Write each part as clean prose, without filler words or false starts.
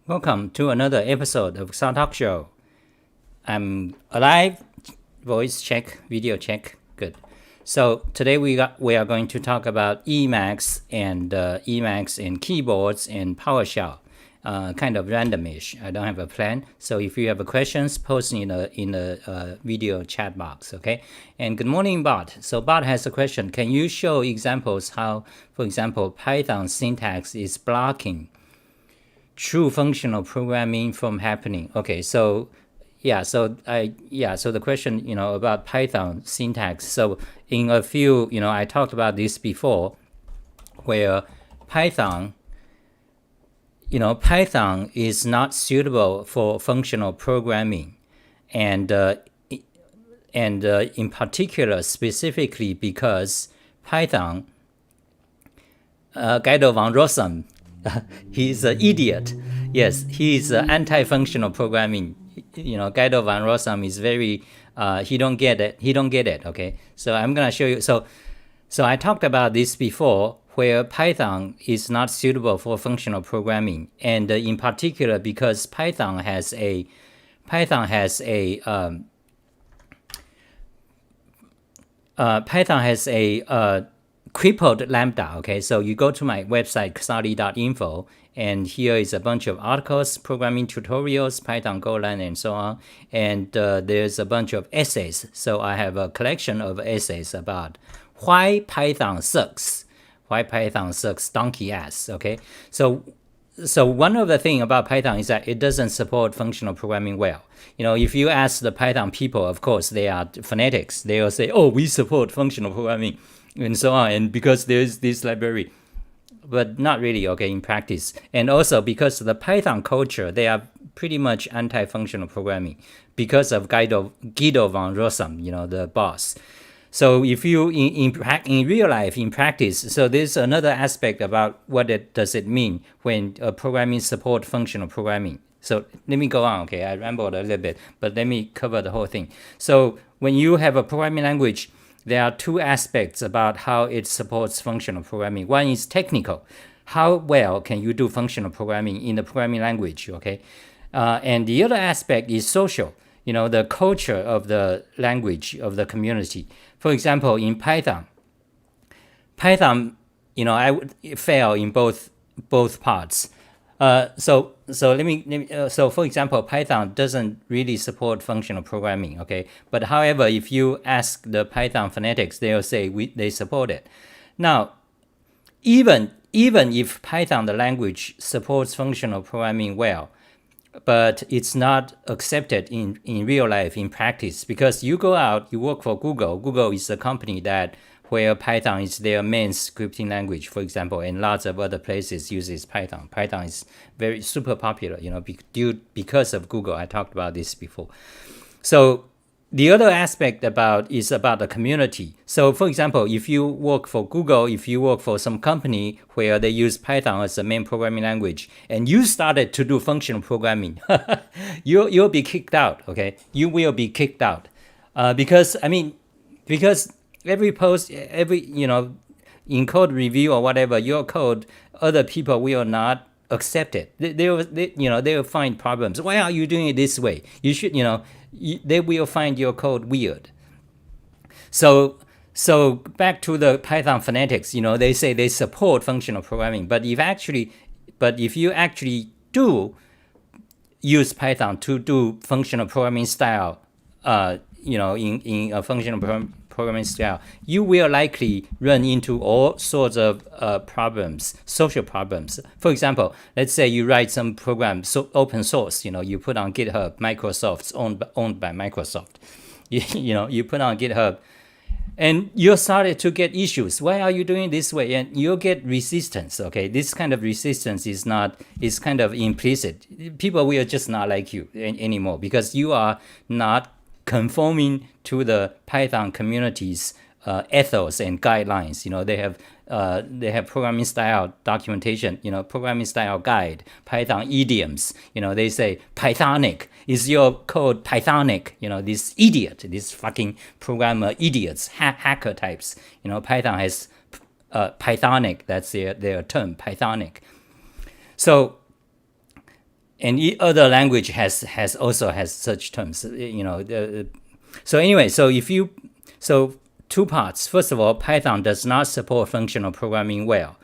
Welcome to another episode of XahTalk Show. I'm alive. Voice check, video check. Good. So today we are going to talk about Emacs and keyboards and PowerShell. Kind of randomish. I don't have a plan. So if you have questions, post in the video chat box. Okay. And good morning, Bart. So Bart has a question. Can you show examples how, for example, Python syntax is blocking true functional programming from happening? Okay, so so the question, about Python syntax. So in a few, I talked about this before, where Python is not suitable for functional programming, and in particular, specifically because Python, Guido van Rossum, he's an idiot. Yes, he's anti-functional programming. Guido van Rossum is very, he don't get it. Okay, so I'm gonna show you. So I talked about this before, where Python is not suitable for functional programming, and in particular because Python has a crippled Lambda. Okay, so you go to my website xahTV.info, and here is a bunch of articles, programming tutorials, Python, Golang, and so on. And there's a bunch of essays. So I have a collection of essays about why Python sucks, donkey ass. Okay, so one of the things about Python is that it doesn't support functional programming well. If you ask the Python people, of course, they are phonetics. They will say, oh, we support functional programming, and so on, and because there's this library, but not really, okay, in practice. And also because of the Python culture, they are pretty much anti-functional programming because of Guido van Rossum, the boss. So if you, in real life, in practice, so there's another aspect about what does it mean when programming support functional programming. So let me go on, okay, I rambled a little bit, but let me cover the whole thing. So when you have a programming language, there are two aspects about how it supports functional programming. One is technical. How well can you do functional programming in the programming language, okay? And the other aspect is social, the culture of the language, of the community. For example, in Python, I would fail in both parts. So for example, Python doesn't really support functional programming, okay? But however, if you ask the Python phonetics, they'll say they support it. Now, even if Python, the language, supports functional programming well, but it's not accepted in real life, in practice, because you go out, you work for Google. Google is a company where Python is their main scripting language, for example, and lots of other places uses Python. Python is very super popular, because of Google. I talked about this before. So the other aspect is about the community. So for example, if you work for Google, if you work for some company where they use Python as the main programming language, and you started to do functional programming, you'll be kicked out, okay? You will be kicked out. Because every post, in code review or whatever, your code, other people will not accept it. They will find problems. Why are you doing it this way? You should, they will find your code weird. So back to the Python phonetics, they say they support functional programming, but if you actually do use Python to do functional programming style, in a functional programming style, you will likely run into all sorts of problems, social problems. For example, let's say you write some program, open source, you put on GitHub, Microsoft's owned by Microsoft. You put on GitHub, and you started to get issues. Why are you doing it this way? And you'll get resistance, okay? This kind of resistance is kind of implicit. People will just not like you anymore because you are not conforming to the Python community's ethos and guidelines. They have programming style documentation, programming style guide, Python idioms. They say Pythonic. Is your code Pythonic? This fucking programmer idiots, hacker types. Python has Pythonic. That's their term, Pythonic. So other language has also has such terms. So anyway, so two parts. First of all, Python does not support functional programming well,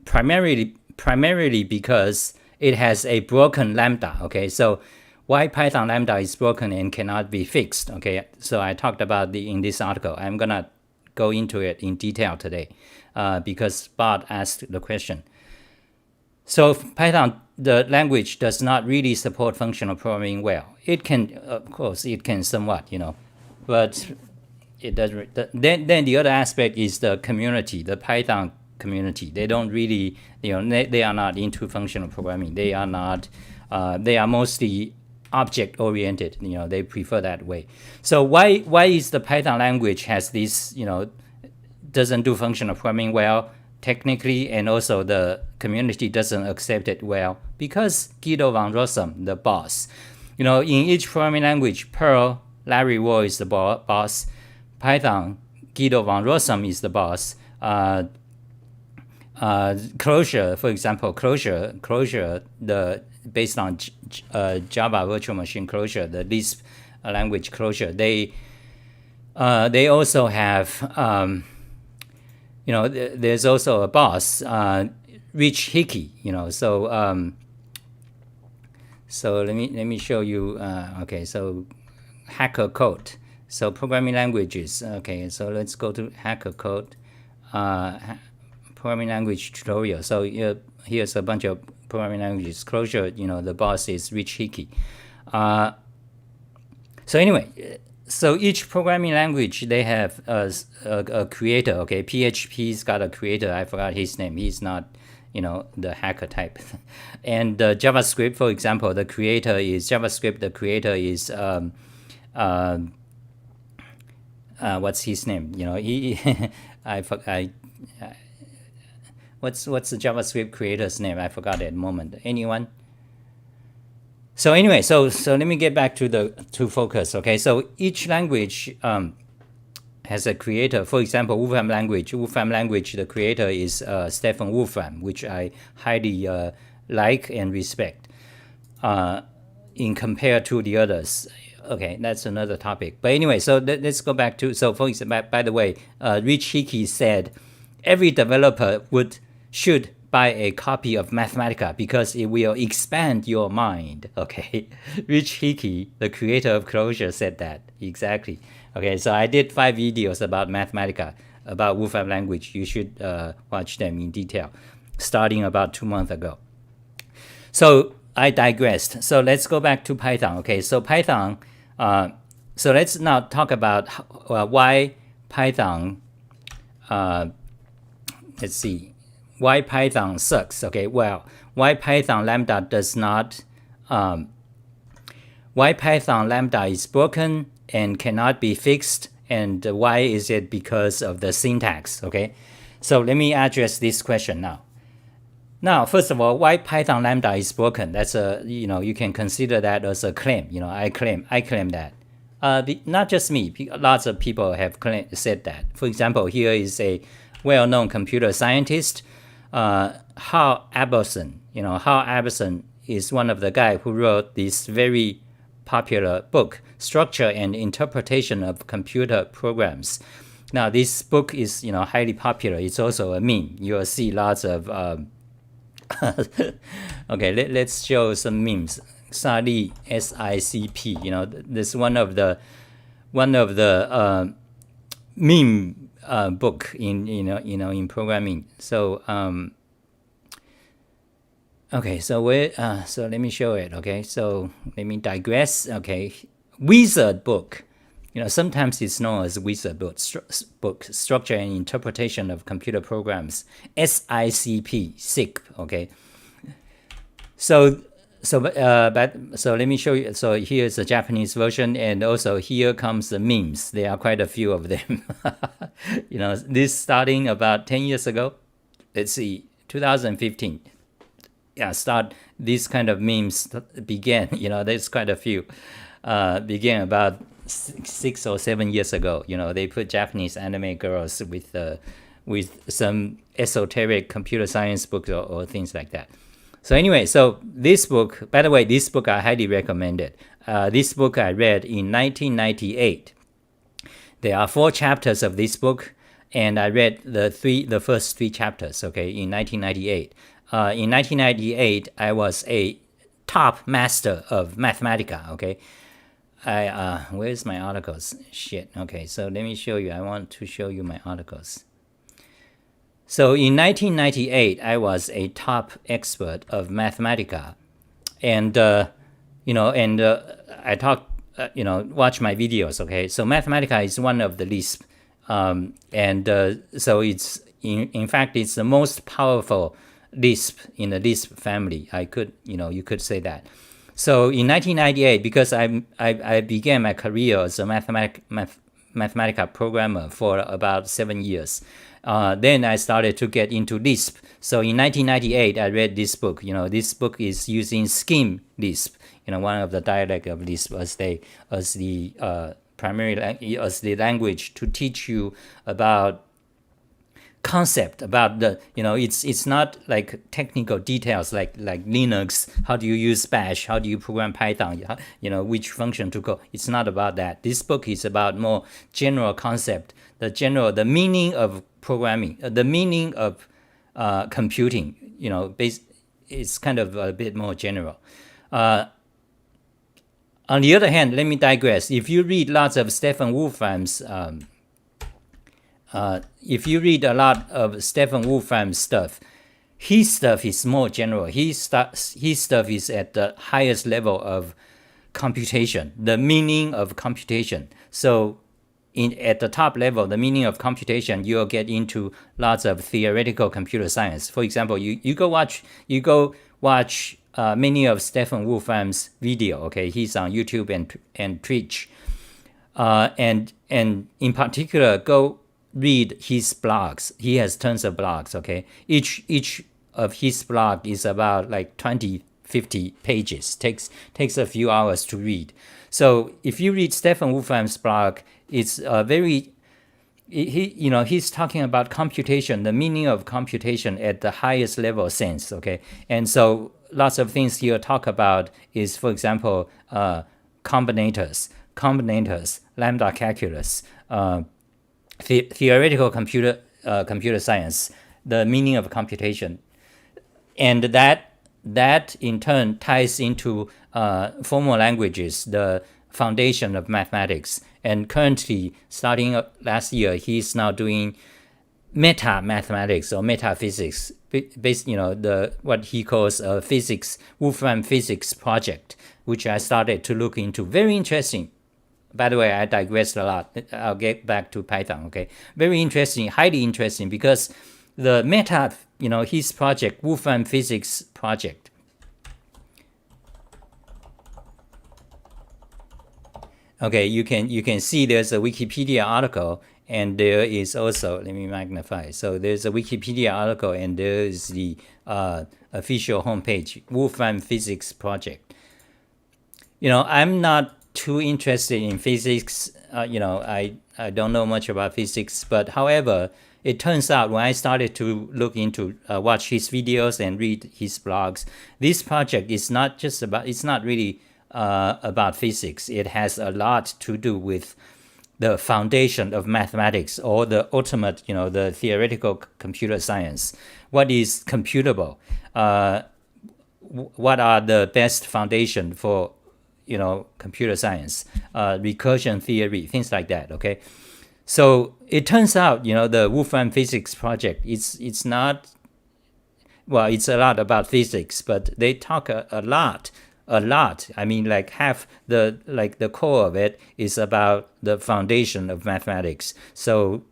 primarily because it has a broken lambda. Okay, so why Python lambda is broken and cannot be fixed. Okay, so I talked about in this article. I'm gonna go into it in detail today because Bart asked the question. So Python, the language, does not really support functional programming well. It can, of course, it can somewhat, but it doesn't. Then the other aspect is the community, the Python community. They don't really, they are not into functional programming. They are not. They are mostly object oriented. They prefer that way. So why is the Python language has this, doesn't do functional programming well technically, and also the community doesn't accept it well? Because Guido van Rossum, the boss, in each programming language, Perl, Larry Wall is the boss. Python, Guido van Rossum is the boss. Clojure, for example, Clojure, based on Java Virtual Machine Clojure, the Lisp language Clojure, they also have, there's also a boss, Rich Hickey, so let me show you. Okay, so Hacker Code. So programming languages. Okay, so let's go to Hacker Code, programming language tutorial. So here's a bunch of programming languages. Clojure, the boss is Rich Hickey. So anyway, so each programming language, they have a creator. Okay, PHP's got a creator. I forgot his name. He's not, the hacker type. And JavaScript, for example, the creator is JavaScript. The creator is what's his name? What's the JavaScript creator's name? I forgot at the moment. Anyone? So anyway, so let me get back to focus. Okay, so each language has a creator. For example, Wolfram language, the creator is Stefan Wolfram, which I highly like and respect in compared to the others. Okay, that's another topic. But anyway, so let's go back to, so for example, by the way, Rich Hickey said every developer should buy a copy of Mathematica because it will expand your mind. Okay, Rich Hickey, the creator of Clojure, said that exactly. Okay, so I did 5 videos about Mathematica, about Wolfram language. You should watch them in detail, starting about 2 months ago. So I digressed. So let's go back to Python. Okay, so Python. So let's now talk about why Python. Let's see. Why Python sucks. Okay, well, why Python Lambda does not, why Python Lambda is broken and cannot be fixed, and why is it because of the syntax. Okay, so let me address this question now. Now, first of all, why Python Lambda is broken? That's a, you can consider that as a claim. I claim that. Not just me, lots of people have said that. For example, here is a well-known computer scientist, Hal Abelson. Hal Abelson is one of the guys who wrote this very popular book, Structure and Interpretation of Computer Programs. Now, this book is, highly popular. It's also a meme. You'll see lots of, okay, let's show some memes. Sali, SICP, this one of the meme book in programming. So okay, so so let me show it. Okay, so let me digress. Okay, wizard book. Sometimes it's known as wizard book. Structure and Interpretation of Computer Programs. SICP. SICP. Okay. So let me show you. So here's the Japanese version, and also here comes the memes. There are quite a few of them. This starting about 10 years ago. Let's see, 2015. Yeah, these kind of memes began. There's quite a few. Began about 6 or 7 years ago. They put Japanese anime girls with some esoteric computer science books or things like that. So anyway, so this book, by the way, this book I highly recommend it. This book I read in 1998. There are 4 chapters of this book, and I read the first 3 chapters, okay, in 1998. In 1998, I was a top master of Mathematica, okay. Where's my articles? Shit, okay, so let me show you. I want to show you my articles. So in 1998, I was a top expert of Mathematica, and I talked, watch my videos. Okay, so Mathematica is one of the Lisp, so it's in fact it's the most powerful Lisp in the Lisp family. You could say that. So in 1998, because I began my career as a Mathematica programmer for about 7 years. Then I started to get into Lisp. So in 1998, I read this book. This book is using Scheme Lisp, one of the dialect of Lisp as the language to teach you about concept, about the it's not like technical details like Linux. How do you use Bash? How do you program Python? Which function to call. It's not about that. This book is about more general concept, the meaning of programming, the meaning of computing. It's kind of a bit more general. On the other hand, let me digress. If you read lots of Stefan Wolfram's stuff, his stuff is more general. His stuff is at the highest level of computation, the meaning of computation. So at the top level, the meaning of computation, you'll get into lots of theoretical computer science. For example, you go watch many of Stefan Wolfram's video. Okay, he's on YouTube and Twitch, and in particular, go read his blogs. He has tons of blogs. Okay, each of his blog is about like 20-50 pages. Takes a few hours to read. So if you read Stefan Wolfram's blog, it's he's talking about computation, the meaning of computation at the highest level sense. Okay, and so lots of things he'll talk about is, for example, combinators, lambda calculus, theoretical computer science, the meaning of computation, and that in turn ties into formal languages, the foundation of mathematics. And currently, starting last year, he's now doing meta mathematics or metaphysics, based what he calls a Wolfram physics project, which I started to look into. Very interesting. By the way, I digressed a lot. I'll get back to Python. Okay, very interesting, highly interesting, because the his project, Wolfram physics project. Okay, you can see there's a Wikipedia article, and there is also, let me magnify. So there's a Wikipedia article, and there is the official homepage, Wolfram Physics Project. I'm not too interested in physics. I don't know much about physics, but however, it turns out when I started to look into, watch his videos and read his blogs, this project is not really about physics. It has a lot to do with the foundation of mathematics, or the ultimate, the theoretical computer science. What is computable? What are the best foundation for, computer science, recursion theory, things like that. Okay, so it turns out, the Wolfram Physics Project, it's not, well, it's a lot about physics, but they talk a lot. I mean, like half the core of it is about the foundation of mathematics. So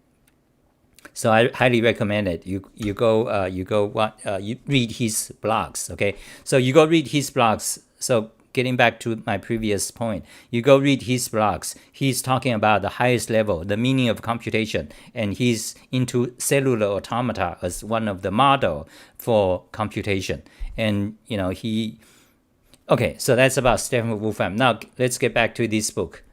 I highly recommend it. You read his blogs. Okay, so you go read his blogs. So getting back to my previous point, you go read his blogs. He's talking about the highest level, the meaning of computation, and he's into cellular automata as one of the model for computation. And okay, so that's about Stefan Wolfram. Now let's get back to this book.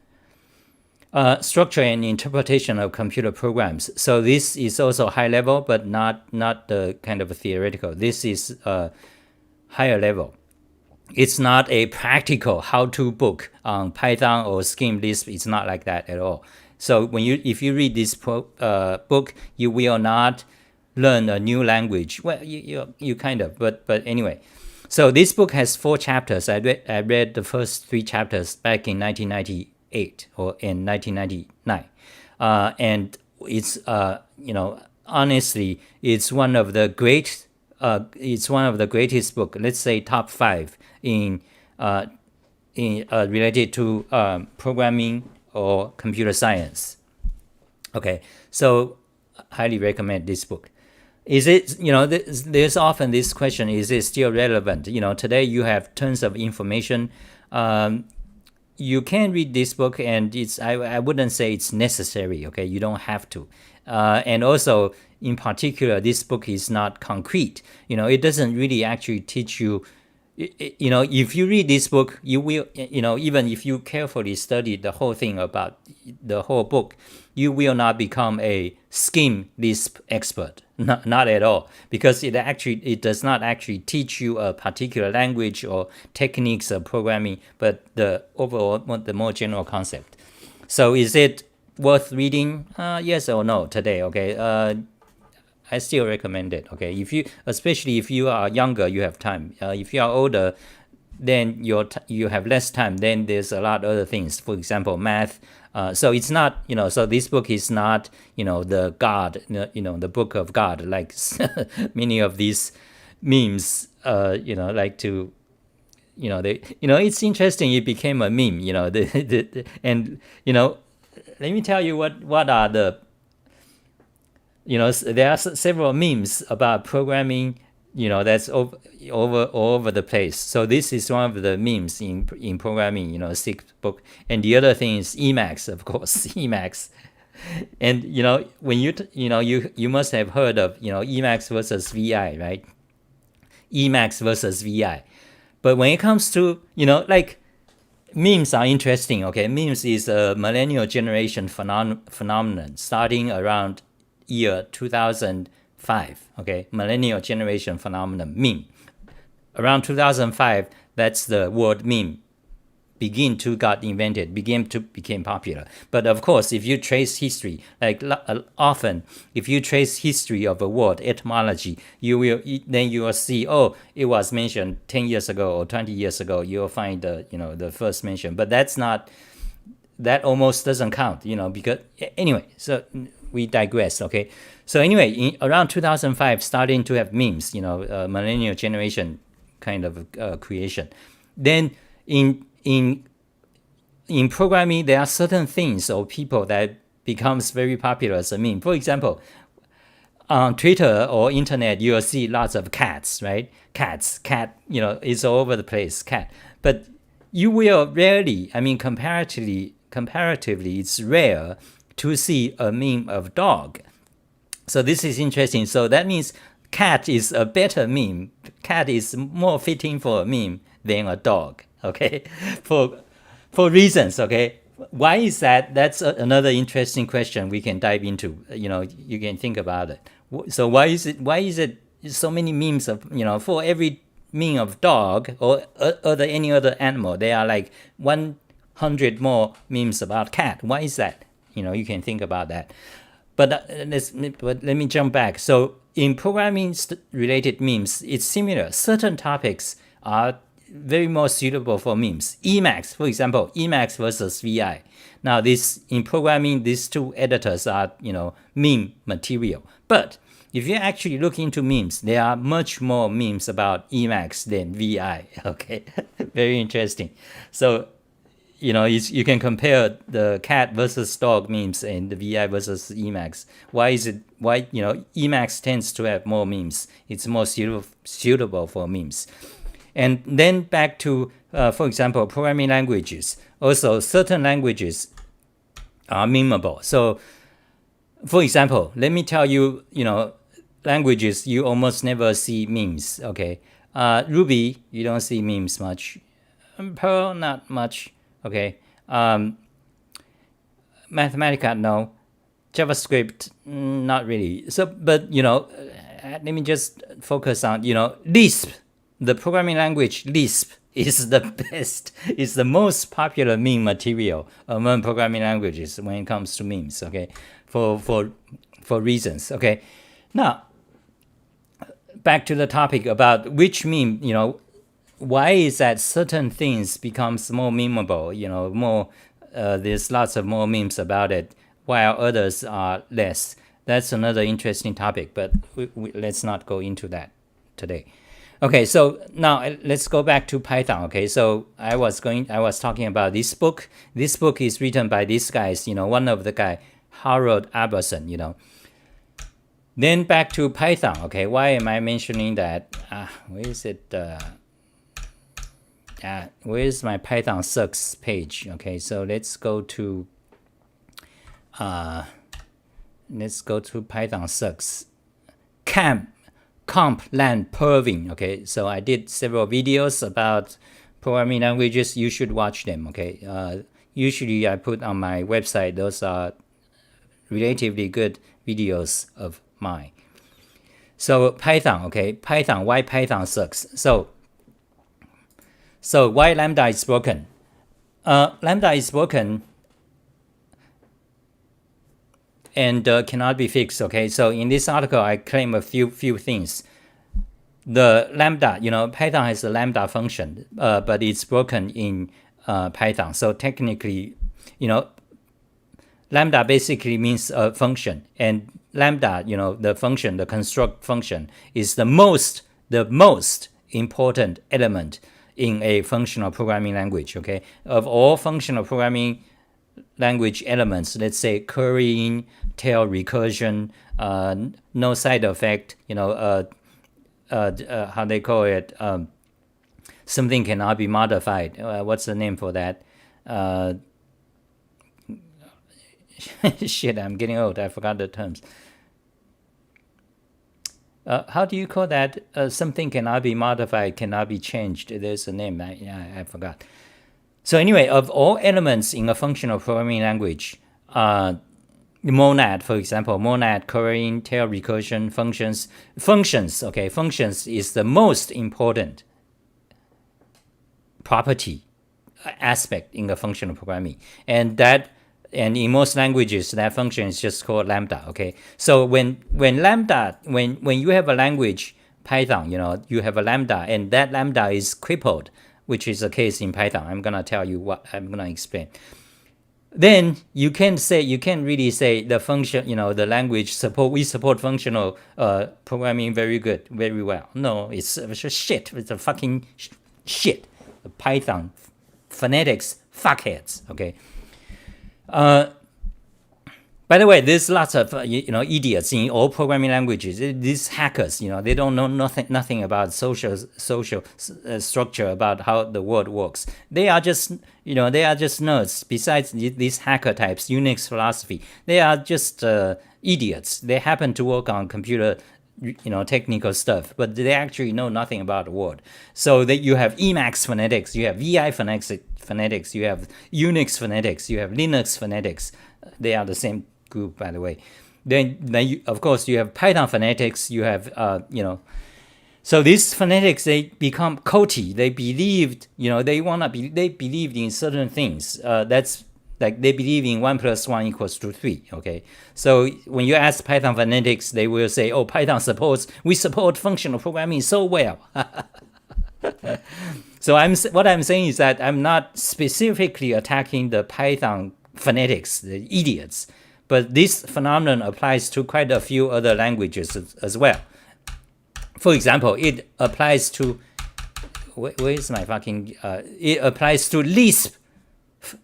Structure and interpretation of computer programs. So this is also high level, but not the kind of theoretical. This is higher level. It's not a practical how-to book on Python or Scheme Lisp. It's not like that at all. So if you read this book, you will not learn a new language. Well, you kind of, but anyway. So this book has 4 chapters. I read the first 3 chapters back in 1998 or in 1999, and it's honestly, it's one of the greatest book. Let's say top 5 in related to programming or computer science. Okay, so highly recommend this book. Is it, there's often this question, is it still relevant? Today you have tons of information. You can read this book, and I wouldn't say it's necessary, okay? You don't have to. And also, in particular, this book is not concrete. It doesn't really actually teach you, if you read this book, you will, even if you carefully study the whole thing about the whole book, you will not become a Scheme Lisp expert. Not at all, because it does not actually teach you a particular language or techniques of programming, but the more general concept. So is it worth reading? Yes or no today? Okay. I still recommend it. Okay. Especially if you are younger, you have time. If you are older, then you have less time. Then there's a lot of other things. For example, math. So it's not, so this book is not, the God, the book of God, like many of these memes, like to, it's interesting. It became a meme, and, let me tell you what are the, there are several memes about programming, that's all over the place. So this is one of the memes in programming, 6 book. And the other thing is Emacs, of course, Emacs. And when you must have heard of Emacs versus VI, right? Emacs versus VI. But when it comes to like memes are interesting. Okay, memes is a millennial generation phenomenon starting around year 2005. Okay, millennial generation phenomenon, meme. Around 2005, that's the word meme became popular. But of course, if you trace history, like often, if you trace history of a word, etymology, you will see, it was mentioned 10 years ago or 20 years ago. You'll find the first mention, but that almost doesn't count, because anyway. So we digress. Okay. So anyway, around 2005, starting to have memes, millennial generation kind of creation. Then in programming, there are certain things or people that becomes very popular as a meme. For example, on Twitter or internet, you'll see lots of cats, right? Cat, it's all over the place, cat. But you will rarely, comparatively, it's rare to see a meme of dog. So this is interesting. So that means cat is a better meme. Cat is more fitting for a meme than a dog. Okay, for reasons. Okay, why is that? That's another interesting question we can dive into. You can think about it. So why is it so many memes of for every meme of dog or any other animal, there are like 100 more memes about cat. Why is that? You can think about that. But let me jump back. So in programming related memes, it's similar. Certain topics are very more suitable for memes. Emacs, for example, Emacs versus VI. Now in programming, these 2 editors are, meme material. But if you actually look into memes, there are much more memes about Emacs than VI. Okay, very interesting. So, you can compare the cat versus dog memes and the VI versus Emacs. Why Emacs tends to have more memes? It's more suitable for memes. And then back to, for example, programming languages. Also, certain languages are memeable. So, for example, let me tell you, languages you almost never see memes. Okay, Ruby, you don't see memes much. Perl, not much. Okay, Mathematica, no. JavaScript, not really. So, but let me just focus on Lisp. the programming language Lisp is the best, is the most popular meme material among programming languages when it comes to memes, okay, for reasons, okay. Now, back to the topic about which meme, why is that certain things becomes more memeable, more, there's lots of more memes about it, while others are less. That's another interesting topic, but let's not go into that today. Okay, so now let's go back to Python. Okay, so I was talking about this book. This book is written by these guys, one of the guy, Harold Albertson, Then back to Python. Okay, why am I mentioning that? Where is it? Where's my Python sucks page? Okay, so let's go to Python sucks. Comp land perving. Okay, so I did several videos about programming languages. You should watch them. Okay, usually I put on my website. Those are relatively good videos of mine. So Python. Okay, Python. Why Python sucks? So why Lambda is broken? Lambda is broken and cannot be fixed. Okay, so in this article, I claim a few things. The Lambda, Python has a Lambda function, but it's broken in Python. So technically, Lambda basically means a function, and Lambda, the function, the construct function, is the most important element in a functional programming language. Okay, of all functional programming language elements, let's say currying, tail recursion, no side effect, how they call it, something cannot be modified. What's the name for that? Shit, I'm getting old. I forgot the terms. How do you call that? Something cannot be modified, cannot be changed. There's a name. I forgot. So anyway, of all elements in a functional programming language, monad, for example, monad, currying, tail recursion, functions. Okay, functions is the most important property aspect in a functional programming, and in most languages that function is just called Lambda. Okay, so when you have a language Python, you have a Lambda, and that Lambda is crippled, which is the case in Python. I'm gonna tell you what I'm gonna explain. Then you can't really say the function, the language we support functional programming very well. No, it's just shit. It's a fucking shit. The Python phonetics fuckheads. Okay. By the way, there's lots of idiots in all programming languages. These hackers, they don't know nothing about social structure, about how the world works. They are just nerds. Besides these hacker types, Unix philosophy, they are just idiots. They happen to work on computer, technical stuff, but they actually know nothing about the world. So that you have Emacs phonetics, you have VI phonetics, you have Unix phonetics, you have Linux phonetics. They are the same group, by the way. Then of course, you have Python phonetics. You have, So these phonetics, they become culty. They believed, they believed in certain things. That's like they believe in 1 + 1 = 3. Okay. So when you ask Python phonetics, they will say, "Oh, we support functional programming so well." So what I'm saying is that I'm not specifically attacking the Python phonetics, the idiots, but this phenomenon applies to quite a few other languages as well. For example, it applies to it applies to Lisp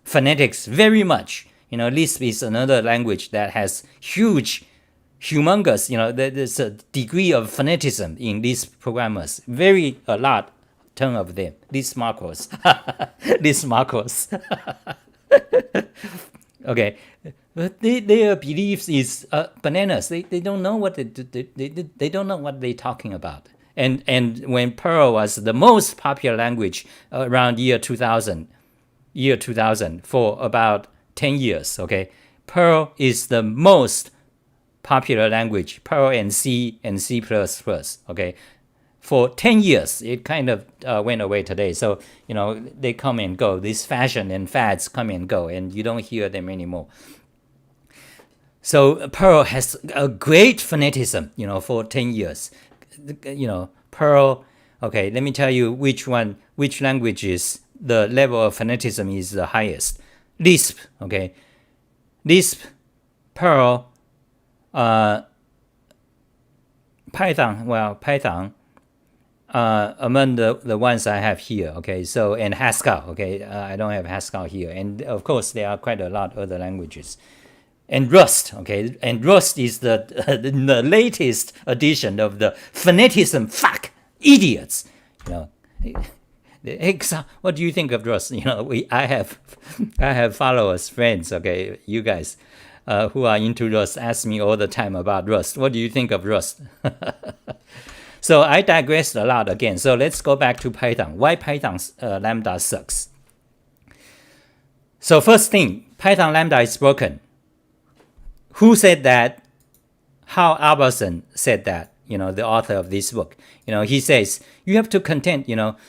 phonetics very much. Lisp is another language that has humongous, there's a degree of phonetism in Lisp programmers, a lot, ton of them. Lisp macros. Okay, but their beliefs is bananas. They don't know what they don't know what they're talking about. And when Perl was the most popular language around year 2000 for about 10 years. Okay, Perl is the most popular language. Perl and C and C++. Okay, for 10 years. It kind of went away today. So, they come and go. This fashion and fads come and go, and you don't hear them anymore. So Perl has a great phonetism, for 10 years. Perl, okay, let me tell you which languages the level of phonetism is the highest. Lisp, okay. Lisp, Perl, Python, among the ones I have here, okay, so, and Haskell, okay, I don't have Haskell here, and of course there are quite a lot of other languages. And Rust, okay, and Rust is the latest edition of the phonetism. Fuck, idiots, what do you think of Rust? I have followers, friends, okay, you guys who are into Rust ask me all the time about Rust. What do you think of Rust? So I digressed a lot again. So let's go back to Python. Why Python's Lambda sucks? So first thing, Python Lambda is broken. Who said that? Hal Albertson said that, the author of this book. He says, you have to contend,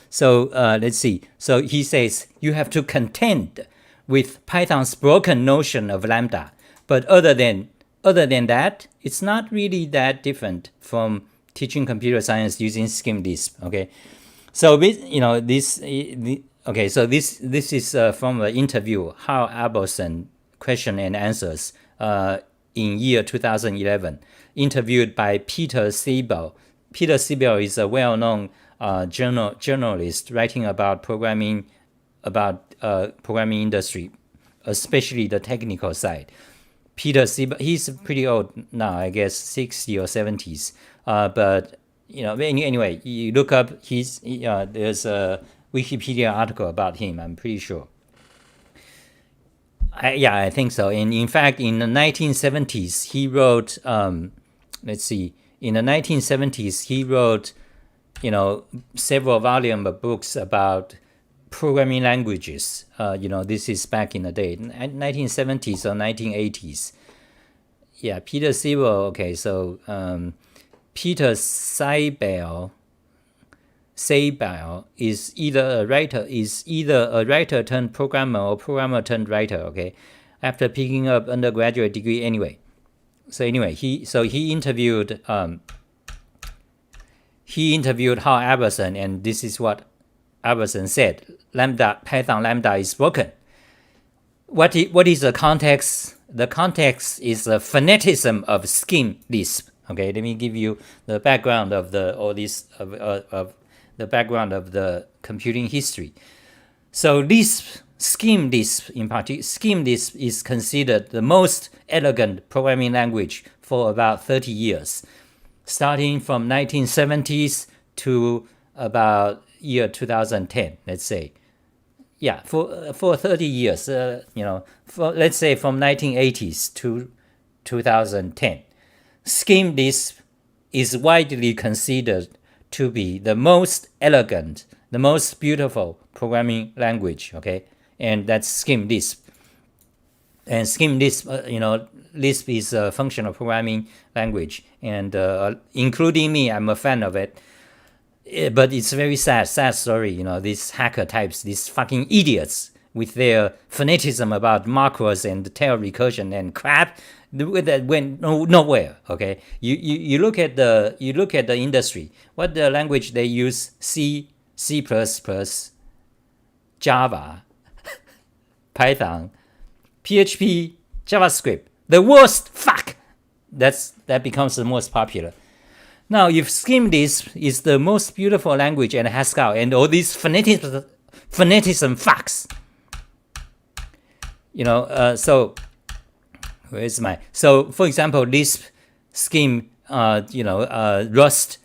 So let's see. So he says, you have to contend with Python's broken notion of Lambda. But other than that, it's not really that different from teaching computer science using SchemLisp. Okay, so this is from an interview, Hal Albertson, question and answers in year 2011, interviewed by Peter Scibel. Peter Scibel is a well-known journalist writing about programming industry, especially the technical side. Peter Scibel, he's pretty old now, I guess 60 or 70s. But anyway, you look up there's a Wikipedia article about him. I'm pretty sure. I think so. And in fact, in the 1970s, he wrote. In the 1970s, he wrote, several volumes of books about programming languages. This is back in the day, 1970s or 1980s. Yeah, Peter Scibel. Okay, so Peter Scibel is either a writer turned programmer or programmer turned writer. Okay, after picking up undergraduate degree anyway. So anyway, he interviewed Hal Albertson, and this is what Albertson said: Python Lambda is broken. What is the context? The context is the phonetism of SchemLisp. Okay, let me give you the background of the background of the computing history. So SchemLisp in particular, SchemLisp is considered the most elegant programming language for about 30 years, starting from 1970s to about year 2010, let's say. Yeah, for 30 years, let's say from 1980s to 2010. SchemLisp is widely considered to be the most elegant, the most beautiful programming language, okay? And that's SchemLisp. And SchemLisp, Lisp is a functional programming language, and including me, I'm a fan of it. But it's a very sad story, these hacker types, these fucking idiots with their phonetism about macros and tail recursion and crap that went nowhere. Okay, you look at the industry. What the language they use? C++, Java, Python, PHP, JavaScript. The worst. Fuck. That becomes the most popular. Now, if SchemLisp is the most beautiful language and Haskell and all these phonetism fucks, so where's my? So, for example, Lisp, Scheme, Rust,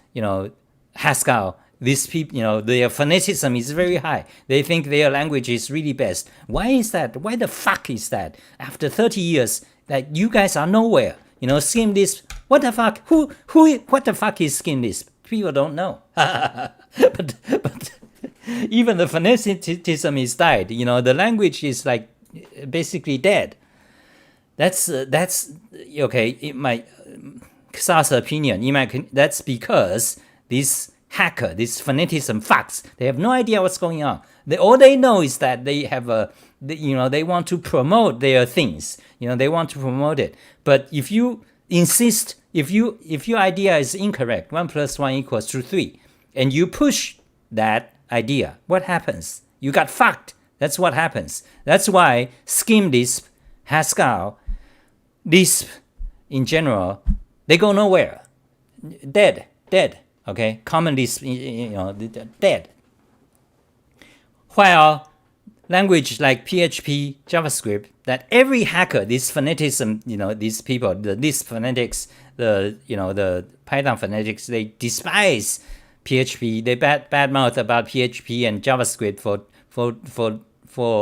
Haskell. These people, their phonetism is very high. They think their language is really best. Why is that? Why the fuck is that? After 30 years, that you guys are nowhere. SchemLisp. What the fuck? What the fuck is SchemLisp? People don't know. but even the phoneticism is died. The language is like basically dead. That's okay. In my XahTV's opinion, that's because these hacker, these phonetism fucks, they have no idea what's going on. All they know is that they have they want to promote their things. They want to promote it. But if you insist, if your idea is incorrect, 1 + 1 = 3, and you push that idea, what happens? You got fucked. That's what happens. That's why scheme Lisp, Haskell, Lisp in general, they go nowhere. Dead. Okay, common Lisp, dead. While language like PHP, JavaScript, that every hacker, this phonetism, these people, the Lisp phonetics, the Python phonetics, they despise PHP. They badmouth about PHP and JavaScript for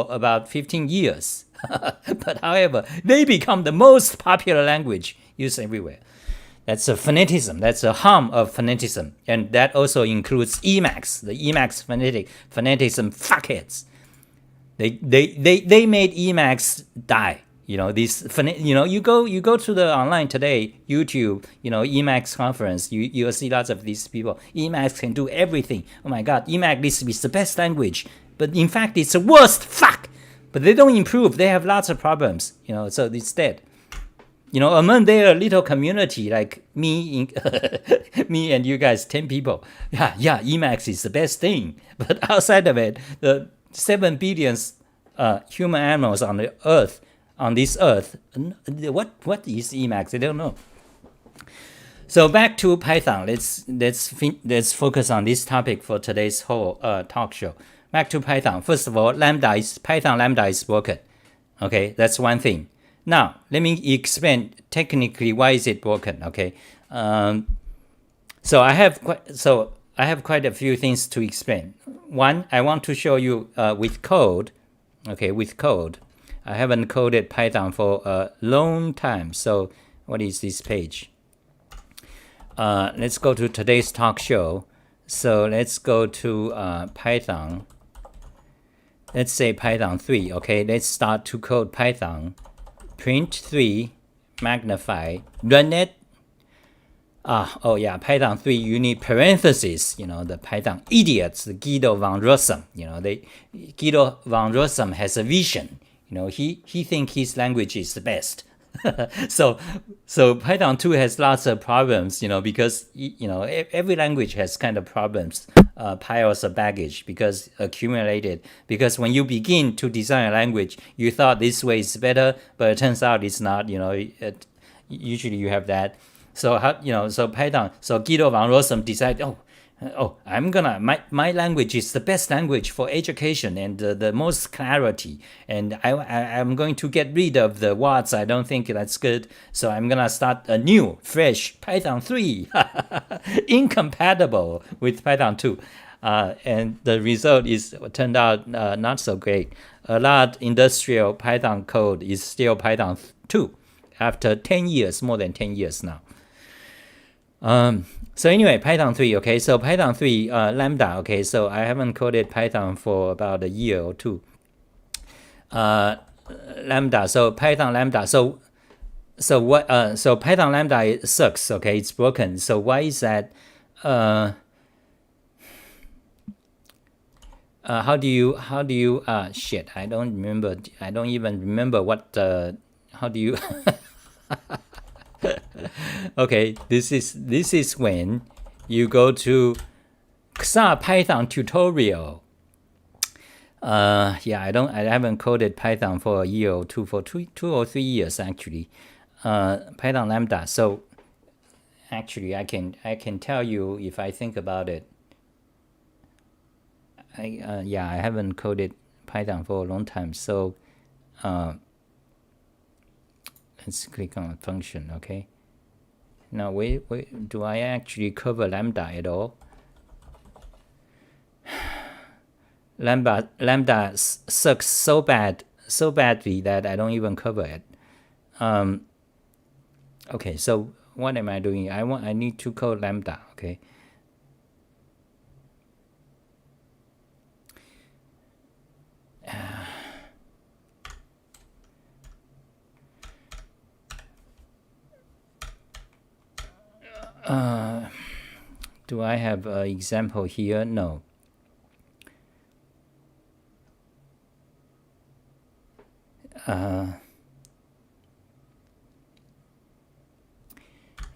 about 15 years. But however, they become the most popular language used everywhere. That's a phonetism. That's a harm of phonetism, and that also includes Emacs, the Emacs phonetism fuckheads. They made Emacs die. You go to the online today, YouTube, Emacs conference, you'll see lots of these people. Emacs can do everything. Oh my God, Emacs is the best language, but in fact it's the worst. Fuck. But they don't improve. They have lots of problems. So it's dead. Among their little community, like me, me and you guys, 10 people. Yeah, Emacs is the best thing. But outside of it, the 7 billion human animals on this earth, what is Emacs? They don't know. So back to Python. Let's focus on this topic for today's whole talk show. Back to Python. First of all, Python Lambda is broken. Okay, that's one thing. Now, let me explain technically why is it broken. Okay, so I have quite a few things to explain. One, I want to show you with code. Okay, with code. I haven't coded Python for a long time. So what is this page? Let's go to today's talk show. So let's go to Python. Let's say Python 3. Okay, let's start to code Python. Print 3, magnify, run it. Python 3, you need parentheses. The Python idiots, the Guido van Rossum. Guido van Rossum has a vision. He thinks his language is the best. So Python 2 has lots of problems. Because every language has kind of problems, piles of baggage because accumulated. Because when you begin to design a language, you thought this way is better, but it turns out it's not. Usually you have that. So Python. So Guido van Rossum decided, my language is the best language for education and the most clarity, and I'm going to get rid of the words I don't think that's good. So I'm gonna start a new, fresh Python 3, incompatible with Python 2, and the result turned out not so great. A lot industrial Python code is still Python 2 after 10 years, more than 10 years now. So anyway, Python 3, okay, so Python 3 Lambda, okay, so I haven't coded Python for about a year or two. Lambda, so Python Lambda, so Python Lambda sucks, okay, it's broken. So why is that? How do you shit, I don't even remember what how do you okay, this is when you go to XahPython tutorial. I haven't coded Python for a year or two, for two or 3 years actually. Python Lambda. So actually I can tell you if I think about it. I haven't coded Python for a long time. So let's click on function, okay? Now wait, do I actually cover Lambda at all? Lambda sucks so badly that I don't even cover it. Okay, so what am I doing? I need to code Lambda, okay? Do I have an example here? No.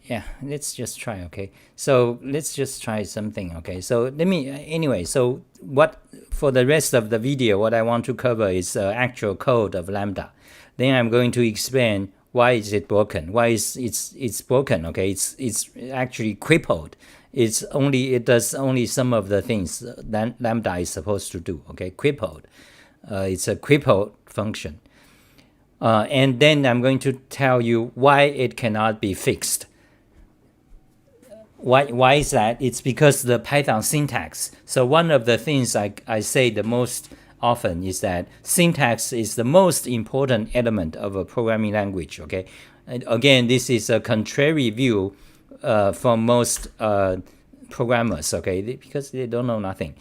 Yeah, let's just try. Okay, so let's just try something. Okay, so let me anyway. So what for the rest of the video, what I want to cover is actual code of Lambda. Then I'm going to explain why is it broken. Why is it's broken? Okay, it's actually crippled. It does only some of the things that Lambda is supposed to do. Okay, crippled. It's a crippled function. And then I'm going to tell you why it cannot be fixed. Why is that? It's because the Python syntax. So one of the things I say the most often is that syntax is the most important element of a programming language. Okay, and again, this is a contrary view from most programmers. Okay, because they don't know nothing.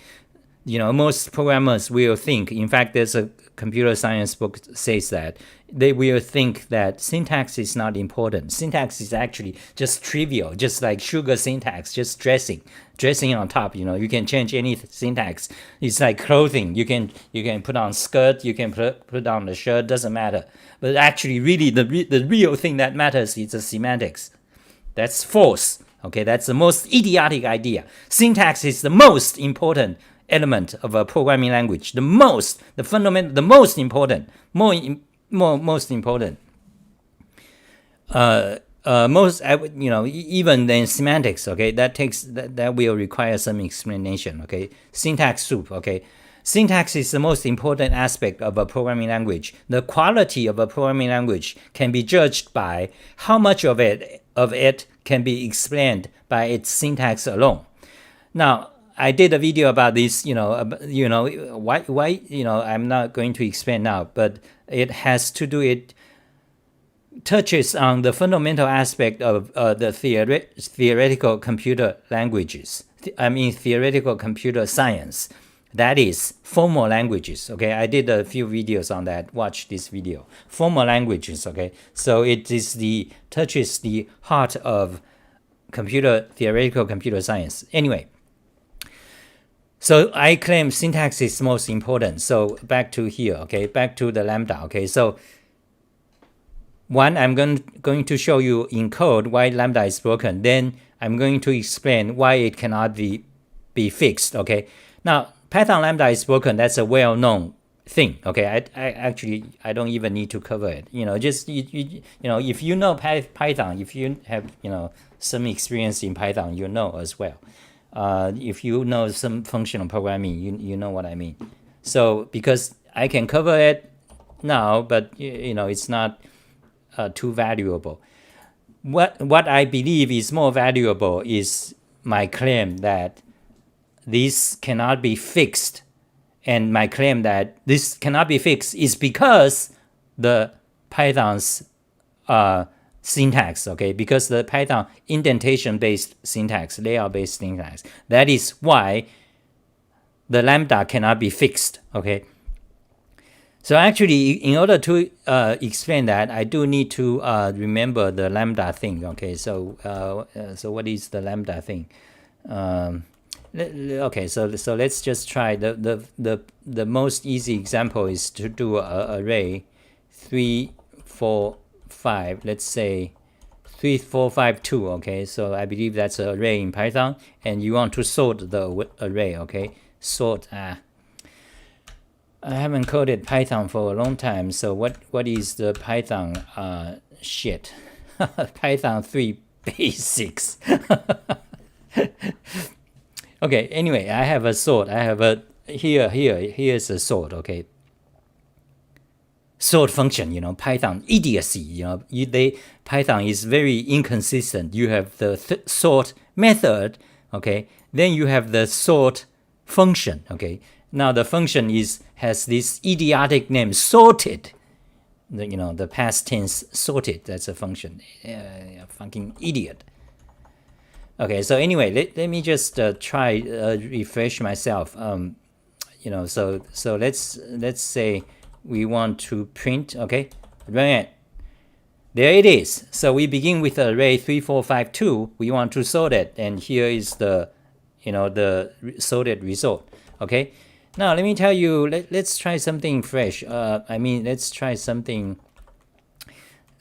Most programmers will think, in fact, there's a computer science book says that they will think that syntax is not important. Syntax is actually just trivial, just like sugar syntax, just dressing on top. You can change any syntax. It's like clothing. You can put on skirt, you can put on the shirt, doesn't matter. But actually, really, the real thing that matters is the semantics. That's false. Okay, that's the most idiotic idea. Syntax is the most important element of a programming language. The most important. Even than semantics. Okay, that will require some explanation. Okay, syntax soup. Okay, syntax is the most important aspect of a programming language. The quality of a programming language can be judged by how much of it can be explained by its syntax alone. Now, I did a video about this, why, I'm not going to explain now, but it has to do, it touches on the fundamental aspect of the theoretical computer languages. Theoretical computer science. That is formal languages. Okay, I did a few videos on that. Watch this video. Formal languages. Okay, so it touches the heart of theoretical computer science. Anyway. So I claim syntax is most important. So back to here, okay, back to the Lambda, okay. So one, I'm going to show you in code why Lambda is broken. Then I'm going to explain why it cannot be fixed, okay. Now, Python Lambda is broken. That's a well-known thing, okay. I don't even need to cover it. If you know Python, if you have some experience in Python, you know as well. If you know some functional programming, you know what I mean. So because I can cover it now, but it's not too valuable. What I believe is more valuable is my claim that this cannot be fixed, and my claim that this cannot be fixed is because the Python's syntax, okay, because the Python indentation-based syntax, layout-based syntax, that is why the Lambda cannot be fixed, okay. So actually, in order to explain that, I do need to remember the Lambda thing, okay. So what is the Lambda thing? Okay, so let's just try the most easy example is to do an array 3, 4, 5, let's say 3, 4, 5, 2, okay. So I believe that's an array in Python, and you want to sort the array, okay. Sort. I haven't coded Python for a long time, so what is the Python shit? Python 3 basics. Okay, anyway, I have a sort. I have a here's a sort, okay. Sort function, Python idiocy, Python is very inconsistent. You have the sort method, okay. Then you have the sort function, okay. Now the function has this idiotic name, sorted. The past tense sorted. That's a function. Fucking idiot. Okay, so anyway, let me just try refresh myself. So let's say we want to print. Okay, run it. There it is. So we begin with the array 3, 4, 5, 2. We want to sort it, and here is the the sorted result. Okay. Now let me tell you. Let's try something fresh. Let's try something.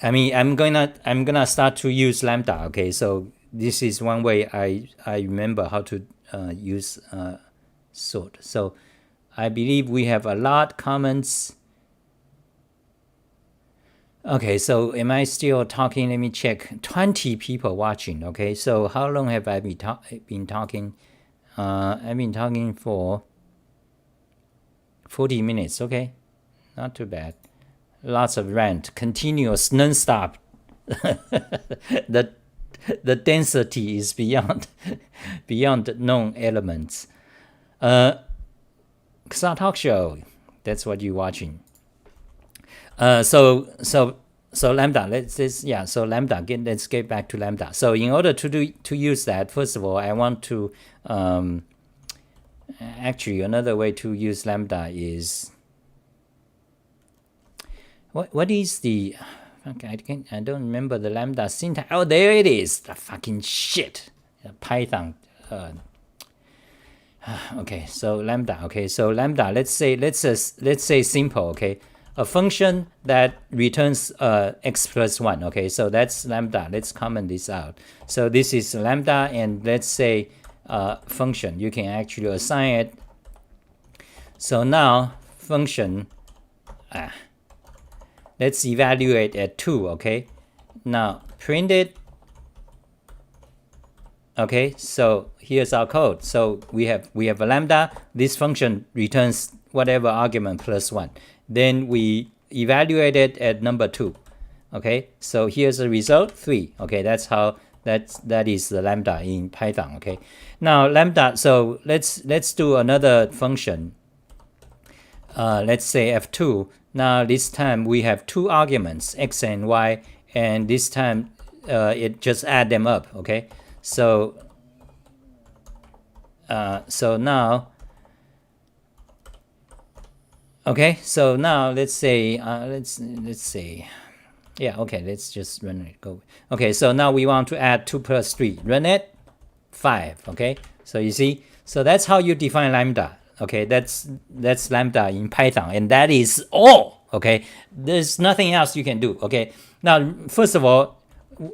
I'm gonna start to use Lambda. Okay. So this is one way I remember how to use sort. So I believe we have a lot comments. Okay, so am I still talking? Let me check. 20 people watching. Okay, so how long have I been talking? I've been talking for 40 minutes. Okay, not too bad. Lots of rant, continuous, non-stop. the density is beyond known elements. XahTV Talk Show. That's what you're watching. So Lambda. So Lambda. Let's get back to Lambda. So in order to use that, first of all, I want to actually another way to use Lambda is what is the I don't remember the Lambda syntax. Oh, there it is. The fucking shit. Python. Okay, so Lambda. Okay, so Lambda. Let's say simple. Okay. A function that returns x plus 1. Okay, so that's Lambda. Let's comment this out. So this is Lambda, and let's say function. You can actually assign it. So now function, let's evaluate at 2. Okay, now print it. Okay, so here's our code. So we have a Lambda. This function returns whatever argument plus 1. Then we evaluate it at number 2. Okay, so here's the result 3. Okay, that's how that is the Lambda in Python. Okay, now Lambda. So let's do another function. Let's say f2. Now this time we have 2 arguments, x and y, and this time it just add them up. Okay, so now. Okay, so now let's say yeah, okay, let's just run it. Go. Okay, so now we want to add 2 plus 3. Run it. 5. Okay, so you see, so that's how you define Lambda. Okay, that's Lambda in Python, and that is all. Okay, there's nothing else you can do. Okay, now first of all,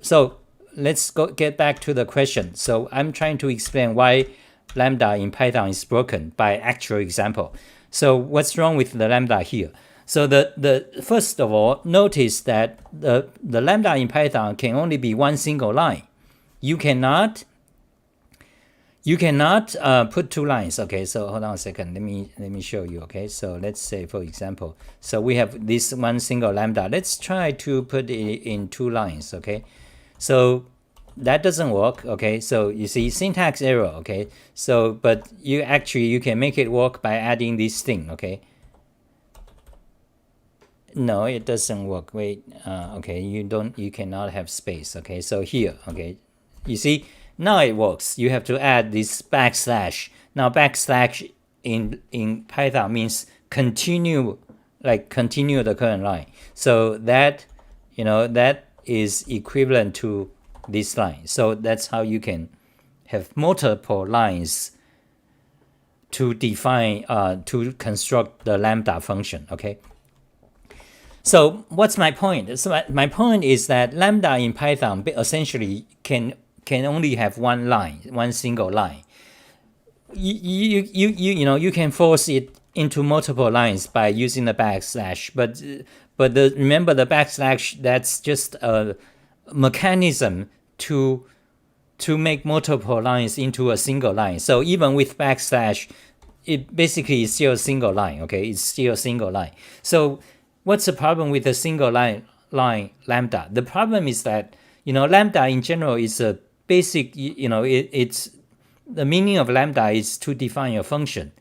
so let's get back to the question. So I'm trying to explain why Lambda in Python is broken by actual example. So what's wrong with the Lambda here? So the first of all, notice that the Lambda in Python can only be one single line. You cannot put 2 lines. Okay, so hold on a second. Let me show you. Okay, so let's say for example, so we have this one single Lambda. Let's try to put it in 2 lines. Okay, so that doesn't work. Okay, so you see syntax error. Okay, so but you can make it work by adding this thing. Okay, no, it doesn't work. Wait, okay, you cannot have space. Okay, so here, okay, you see now it works. You have to add this backslash. Now backslash in Python means continue the current line. So that that is equivalent to this line. So that's how you can have multiple lines to define to construct the Lambda function. Okay, so what's my point? So my point is that Lambda in Python essentially can only have one line, one single line. You can force it into multiple lines by using the backslash, but remember the backslash, that's just a mechanism to make multiple lines into a single line. So even with backslash, it basically is still a single line. Okay, it's still a single line. So what's the problem with a single line Lambda? The problem is that Lambda in general is a basic. It's the meaning of Lambda is to define a function.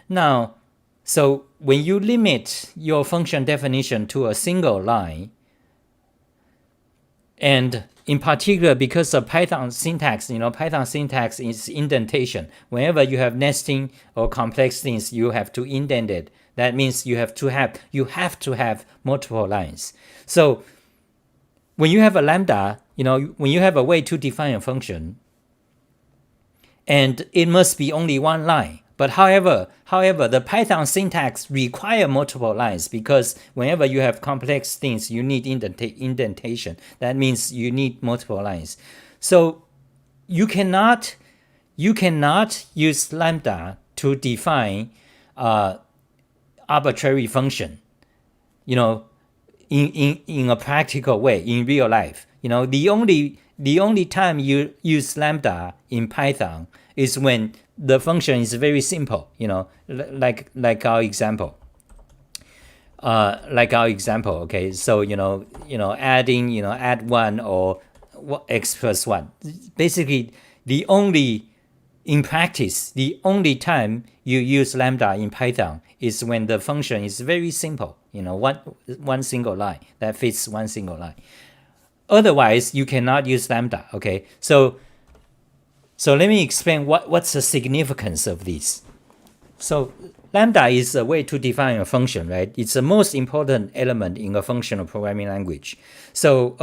Now, so when you limit your function definition to a single line, and in particular, because of Python syntax, Python syntax is indentation. Whenever you have nesting or complex things, you have to indent it. That means you have to have multiple lines. So when you have a Lambda, when you have a way to define a function, and it must be only one line. But however, the Python syntax require multiple lines because whenever you have complex things, you need indentation. That means you need multiple lines. So you cannot use Lambda to define arbitrary function, in a practical way in real life. The only time you use Lambda in Python is when the function is very simple, like our example. Okay, so adding, add 1 or x plus 1. Basically, in practice, the only time you use Lambda in Python is when the function is very simple, one single line that fits one single line. Otherwise, you cannot use Lambda. Okay, so let me explain what's the significance of this. So Lambda is a way to define a function, right? It's the most important element in a functional programming language. So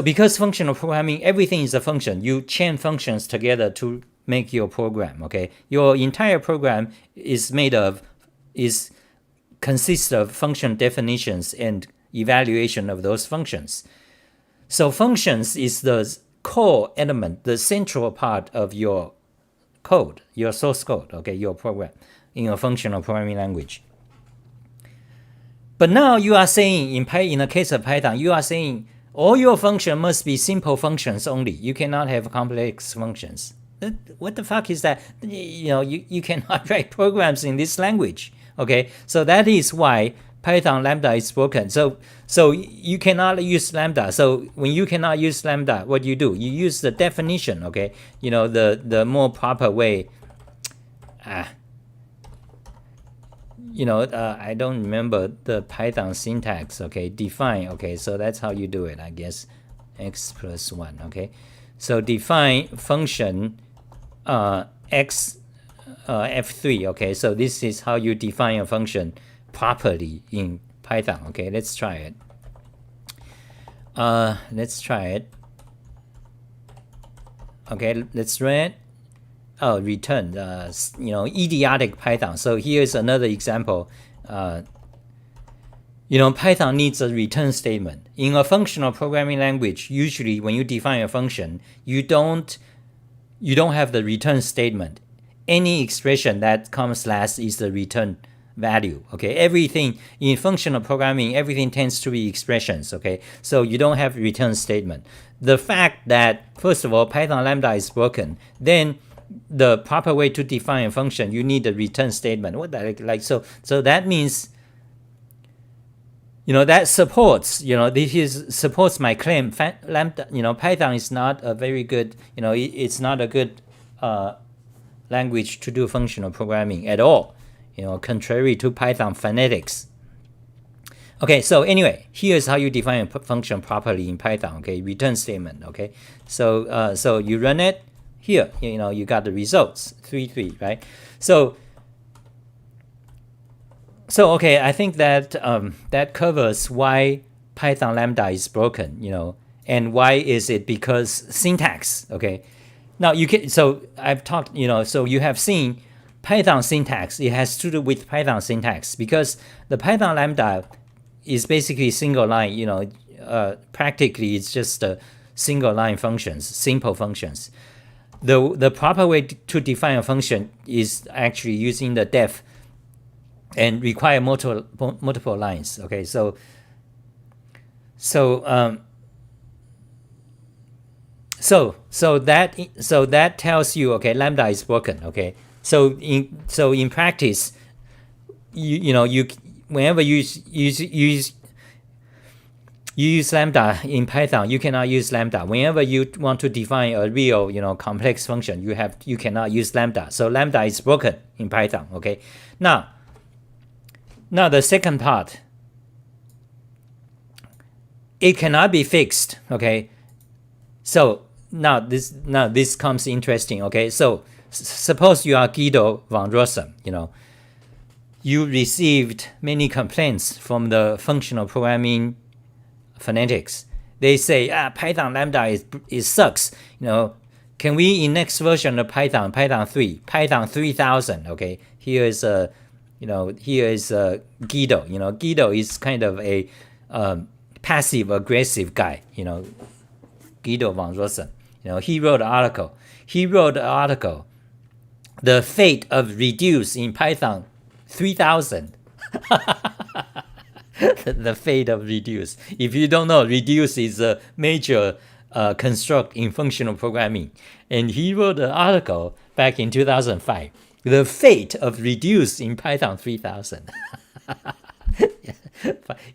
because functional programming, everything is a function. You chain functions together to make your program, okay? Your entire program consists of function definitions and evaluation of those functions. So functions is the core element, the central part of your code, your source code, okay, your program in a functional programming language. But now you are saying, in the case of Python, you are saying all your function must be simple functions only. You cannot have complex functions. What the fuck is that? You cannot write programs in this language, okay? So that is why Python Lambda is broken. So you cannot use Lambda. So when you cannot use Lambda, what do? You use the definition, okay? The more proper way. I don't remember the Python syntax, okay? Define, okay? So that's how you do it, I guess. X plus 1, okay? So define function x f3, okay? So this is how you define a function properly in Python. Okay, let's try it. Okay, let's run it. Oh, return. Idiotic Python. So here's another example. Python needs a return statement. In a functional programming language, usually when you define a function, you don't have the return statement. Any expression that comes last is the return value. Okay, everything in functional programming, everything tends to be expressions. Okay, so you don't have return statement. The fact that, first of all, Python Lambda is broken, then the proper way to define a function, you need a return statement. What that so that means that supports supports my claim. Lambda, Python is not a very good it's not a good language to do functional programming at all. Contrary to Python phonetics. Okay, so anyway, here's how you define a function properly in Python. Okay, return statement. Okay, so you run it. Here, you got the results 3, right? So okay, I think that that covers why Python Lambda is broken. And why is it? Because syntax. Okay, now you can. So I've talked. So you have seen Python syntax. It has to do with Python syntax because the Python Lambda is basically single line. Practically it's just single line functions, simple functions. The proper way to define a function is actually using the def and require multiple lines. Okay, so that tells you, okay, Lambda is broken. Okay, so in practice, you whenever you use Lambda in Python, you cannot use Lambda. Whenever you want to define a real, complex function, you cannot use Lambda. So Lambda is broken in Python. Okay. Now the second part, it cannot be fixed. Okay. So now this comes interesting. Okay. So suppose you are Guido von Rossum. You received many complaints from the functional programming phonetics. They say Python Lambda is sucks. can we in next version of Python 3, Python 3000, okay, here is Guido. Guido is kind of a passive aggressive guy, Guido von Rossum. He wrote an article. The fate of reduce in Python 3000. The fate of reduce. If you don't know, reduce is a major construct in functional programming. And he wrote an article back in 2005. The fate of reduce in Python 3000.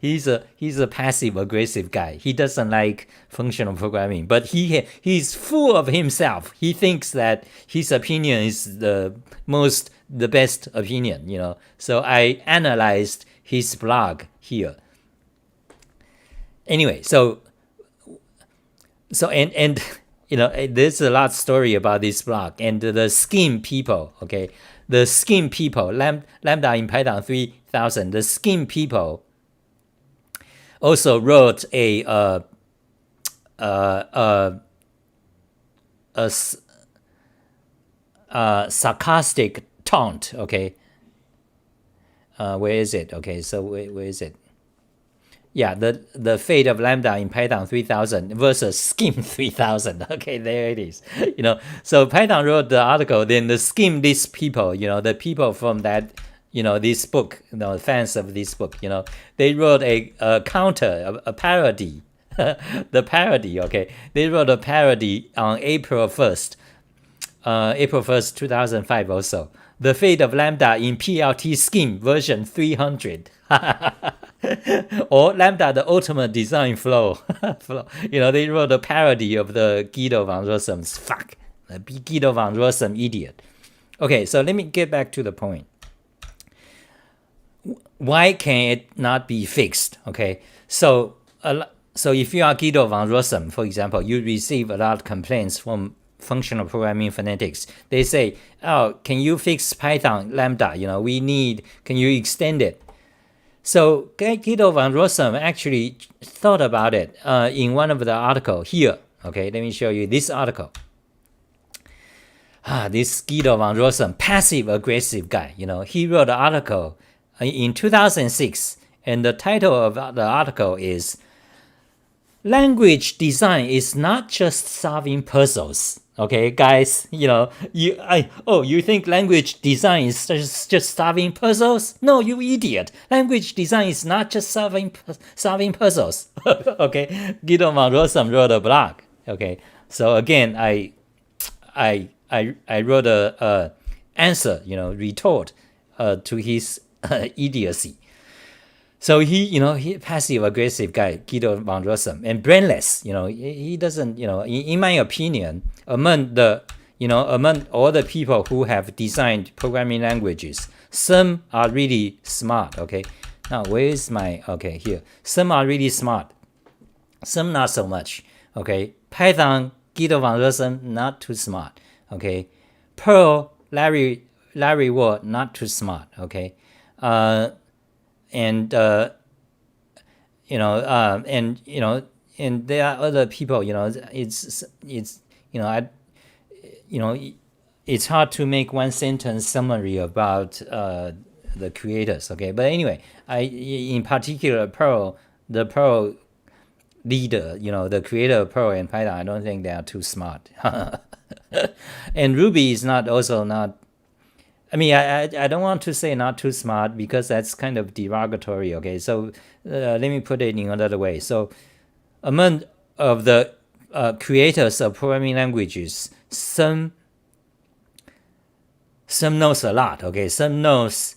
He's a passive aggressive guy. He doesn't like functional programming, but he's full of himself. He thinks that his opinion is the best opinion. So I analyzed his blog here. Anyway, so and there's a lot of story about this blog and the scheme people. Okay, the scheme people, Lambda in Python 3000. The scheme people also wrote a sarcastic taunt. Okay, where is it? Okay, so where is it? Yeah, the fate of Lambda in Python 3000 versus Scheme 3000. Okay, there it is. So Python wrote the article, then the Scheme, these people, the people from that, this book, fans of this book, they wrote a counter, a parody, the parody. Okay, they wrote a parody on April 1st, 2005 also. The fate of Lambda in PLT Scheme version 300. Or Lambda, the ultimate design flow. They wrote a parody of the Guido von Rossum's the Guido von Rossum idiot. Okay, so let me get back to the point. Why can it not be fixed? Okay, so if you are Guido von Rossum, for example, you receive a lot of complaints from functional programming phonetics. They say, oh, can you fix Python Lambda? Can you extend it? So Guido von Rossum actually thought about it in one of the articles here. Okay, let me show you this article. This Guido von Rossum, passive-aggressive guy. He wrote an article in 2006, and the title of the article is "Language Design is Not Just Solving Puzzles." Okay, guys, you think language design is just solving puzzles? No, you idiot. Language design is not just solving puzzles. Okay, Guido von Rossum wrote a blog. Okay, so again, I wrote a answer, retort to his idiocy. So he passive aggressive guy, Guido von Rossum, and brainless. He doesn't. In my opinion, among all the people who have designed programming languages, some are really smart. Okay, now where is my here? Some are really smart, some not so much. Okay, Python, Guido von Rossum, not too smart. Okay, Perl, Larry Ward, not too smart. Okay. And there are other people. It's hard to make one sentence summary about the creators. Okay, but anyway, in particular the Perl leader, the creator of Perl and Python, I don't think they are too smart. And Ruby is not. I don't want to say not too smart because that's kind of derogatory. Okay, so let me put it in another way. So among of the creators of programming languages, some knows a lot. Okay, some knows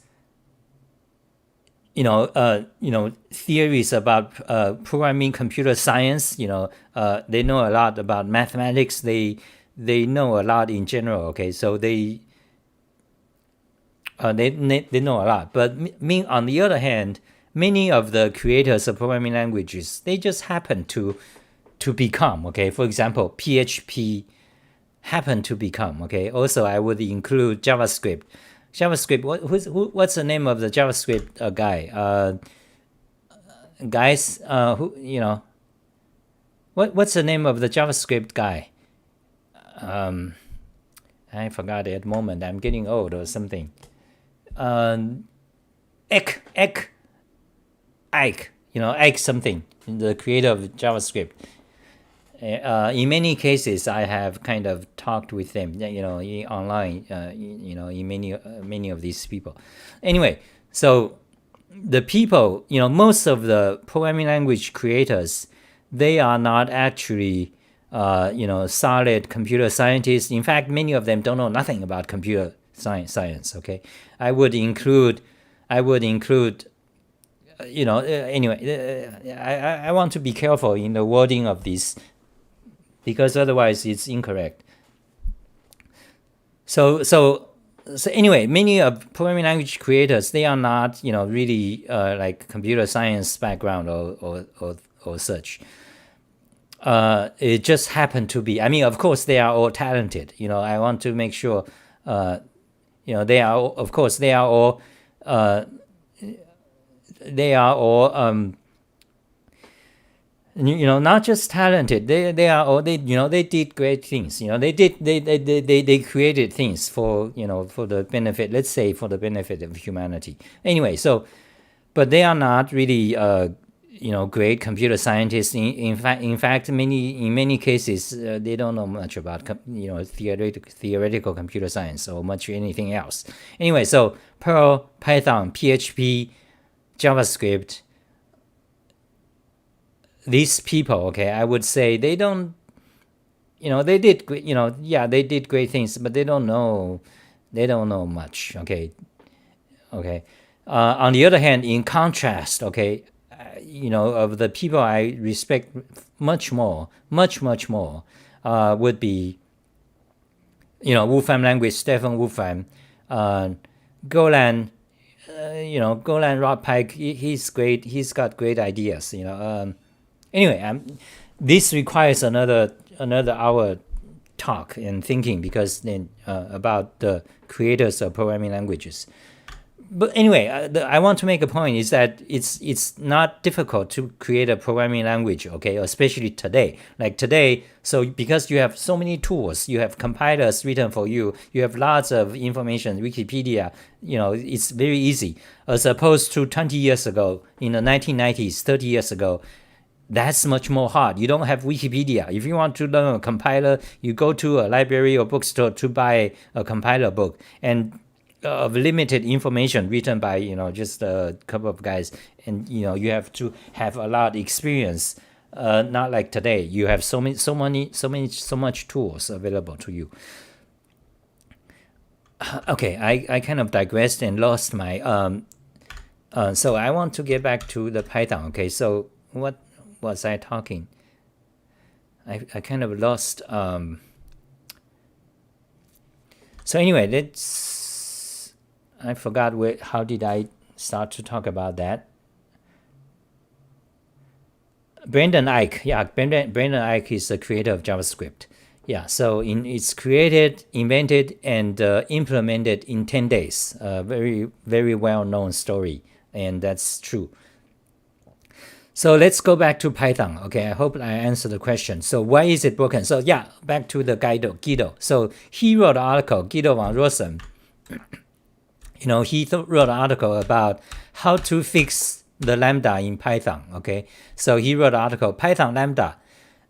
theories about programming, computer science. They know a lot about mathematics. They know a lot in general. Okay, so they know a lot. But on the other hand, many of the creators of programming languages, they just happen to become. Okay, for example, PHP happened to become. Okay, also I would include JavaScript. What's the name of the JavaScript guy? Guys, what's the name of the JavaScript guy? I forgot it at the moment. I'm getting old or something. Ike, Ike something, the creator of JavaScript. In many cases, I have kind of talked with them, online, in many of these people. Anyway, so the people, most of the programming language creators, they are not actually, solid computer scientists. In fact, many of them don't know nothing about computer science. Okay, I would include, anyway, I want to be careful in the wording of this because otherwise it's incorrect. So anyway, many of programming language creators, they are not, really like computer science background or such. It just happened to be. I mean, of course, they are all talented. I want to make sure. They are, of course, they are all. Not just talented. They are all. They did great things. They created things for for the benefit. Let's say for the benefit of humanity. Anyway, but they are not really great computer scientists. In fact, in many cases, they don't know much about theoretical computer science or much anything else. Anyway, so Perl, Python, PHP, JavaScript. These people, okay, I would say they don't, they did, they did great things, but they don't know much, okay. On the other hand, in contrast, okay, of the people I respect much more, would be, Wolfram language, Stefan Wolfram, Golan, Golan Rodpike, he's great. He's got great ideas, Anyway, this requires another hour talk and thinking because then about the creators of programming languages. But anyway, I want to make a point is that it's not difficult to create a programming language, okay, especially today. Like today, so because you have so many tools, you have compilers written for you, you have lots of information, Wikipedia, it's very easy. As opposed to 20 years ago, in the 1990s, 30 years ago, that's much more hard. You don't have Wikipedia. If you want to learn a compiler, you go to a library or bookstore to buy a compiler book. And of limited information written by just a couple of guys, and you have to have a lot of experience. Not like today, you have so much tools available to you. Okay, I kind of digressed and lost my so I want to get back to the Python. Okay, so what was I talking? I kind of lost. So anyway, I forgot how did I start to talk about that. Brendan Eich, Brendan Eich is the creator of JavaScript. Yeah, so it's created, invented, and implemented in 10 days. Very, very well-known story, and that's true. So let's go back to Python. Okay, I hope I answered the question. So why is it broken? So yeah, back to the Guido. So he wrote an article, Guido van Rossum. He wrote an article about how to fix the Lambda in Python. Okay, so he wrote an article, Python Lambda.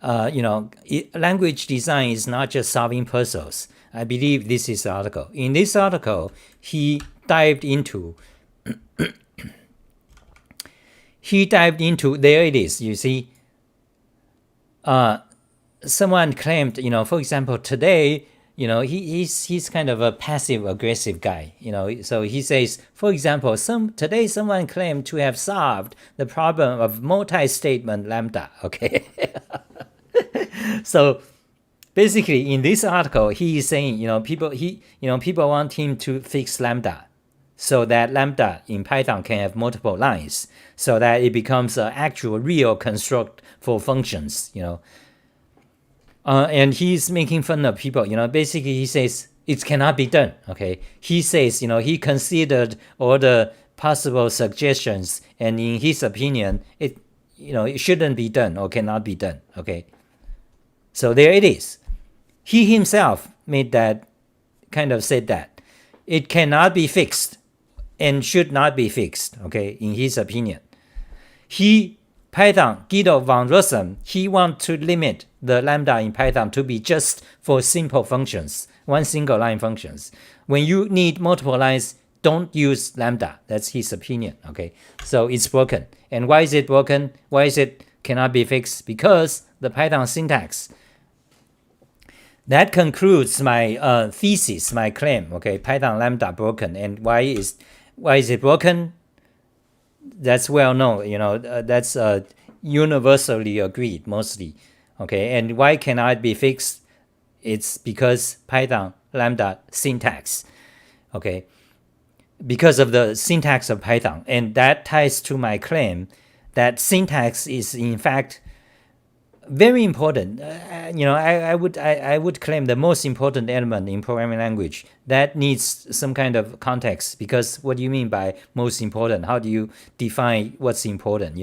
Language design is not just solving puzzles. I believe this is the article. In this article, he dived into. There it is. You see. Someone claimed, for example, today. He's kind of a passive-aggressive guy. So he says, for example, today someone claimed to have solved the problem of multi-statement Lambda. Okay, so basically in this article he is saying, people want him to fix Lambda, so that Lambda in Python can have multiple lines, so that it becomes an actual real construct for functions. And he's making fun of people, basically he says it cannot be done, okay? He says, he considered all the possible suggestions, and in his opinion, it shouldn't be done or cannot be done, okay? So there it is. He himself made that, kind of said that. It cannot be fixed and should not be fixed, okay, in his opinion. Python, Guido van Rossum, he wants to limit the lambda in Python to be just for simple functions, one single line functions. When you need multiple lines, don't use lambda. That's his opinion, okay? So it's broken. And why is it broken? Why is it cannot be fixed? Because the Python syntax. That concludes my thesis, my claim, okay? Python lambda broken. And why is it broken? That's well known, that's universally agreed mostly, okay? And why cannot it be fixed? It's because Python lambda syntax, okay? Because of the syntax of Python. And that ties to my claim that syntax is in fact very important. I would claim the most important element in programming language that needs some kind of context, because what do you mean by most important? How do you define what's important?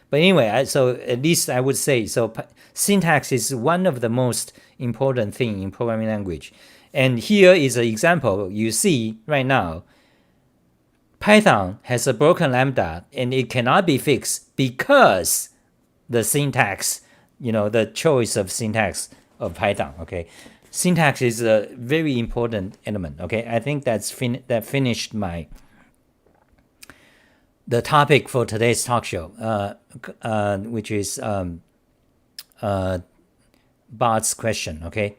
But anyway, so at least I would say so. Syntax is one of the most important thing in programming language. And here is an example you see right now. Python has a broken lambda and it cannot be fixed because the syntax, the choice of syntax of Python, okay? Syntax is a very important element, okay? I think that finished the topic for today's talk show, which is Bart's question, okay?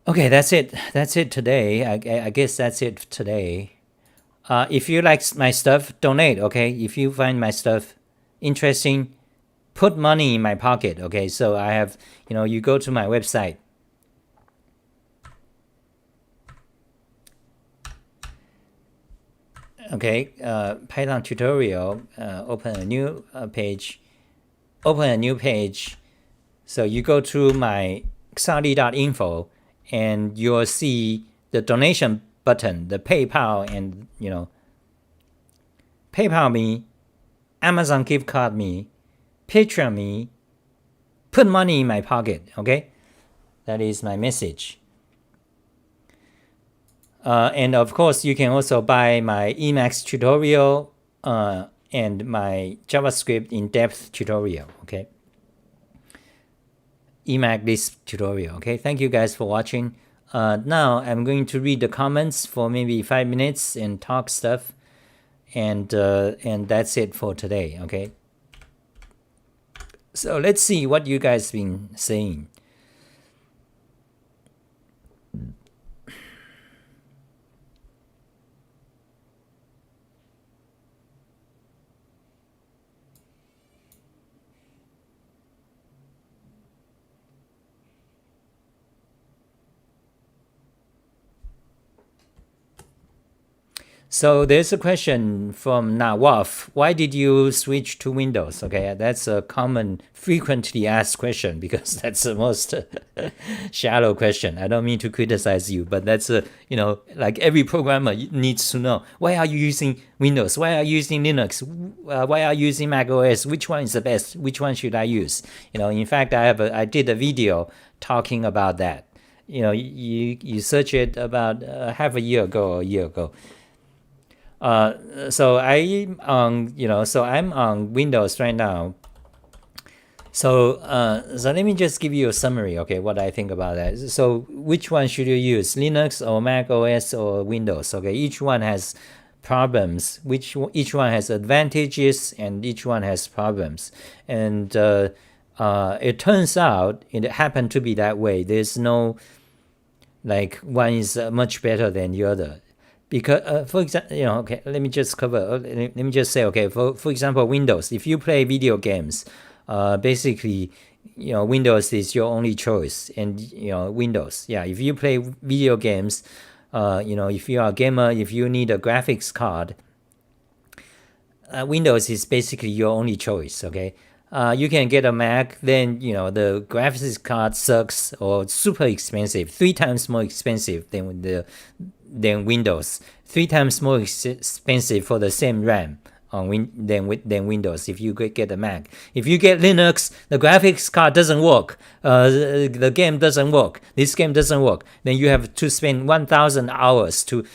Okay, that's it. That's it today. I guess that's it today. If you like my stuff, donate, okay? If you find my stuff interesting, put money in my pocket, okay? So I have, you go to my website. Okay, Python tutorial, open a new page. So you go to my XahTV.info and you'll see the donation button, the PayPal, and PayPal me, Amazon gift card me, Patreon me, put money in my pocket, okay? That is my message. And of course, you can also buy my Emacs tutorial and my JavaScript in-depth tutorial, okay? Emacs Lisp tutorial, okay? Thank you guys for watching. Now I'm going to read the comments for maybe 5 minutes and talk stuff, and that's it for today, okay? So let's see what you guys been saying. So there's a question from Nawaf. Why did you switch to Windows? Okay, that's a common, frequently asked question because that's the most shallow question. I don't mean to criticize you, but that's like every programmer needs to know. Why are you using Windows? Why are you using Linux? Why are you using Mac OS? Which one is the best? Which one should I use? In fact, I did a video talking about that. You search it about half a year ago or a year ago. So I'm on Windows right now. So let me just give you a summary, okay, what I think about that. So which one should you use, Linux or Mac OS or Windows? Okay, each one has problems. Each one has advantages and each one has problems. And it turns out it happened to be that way. There's no like one is much better than the other. Because, for example, okay, let me just say, okay, for example, Windows, if you play video games, basically, Windows is your only choice. And, Windows, yeah, if you play video games, if you are a gamer, if you need a graphics card, Windows is basically your only choice, okay? You can get a Mac, then, the graphics card sucks or super expensive, 3 times more expensive than Windows, 3 times more expensive for the same RAM, than Windows if you get a Mac. If you get Linux, the graphics card doesn't work. The game doesn't work. This game doesn't work. Then you have to spend 1,000 hours to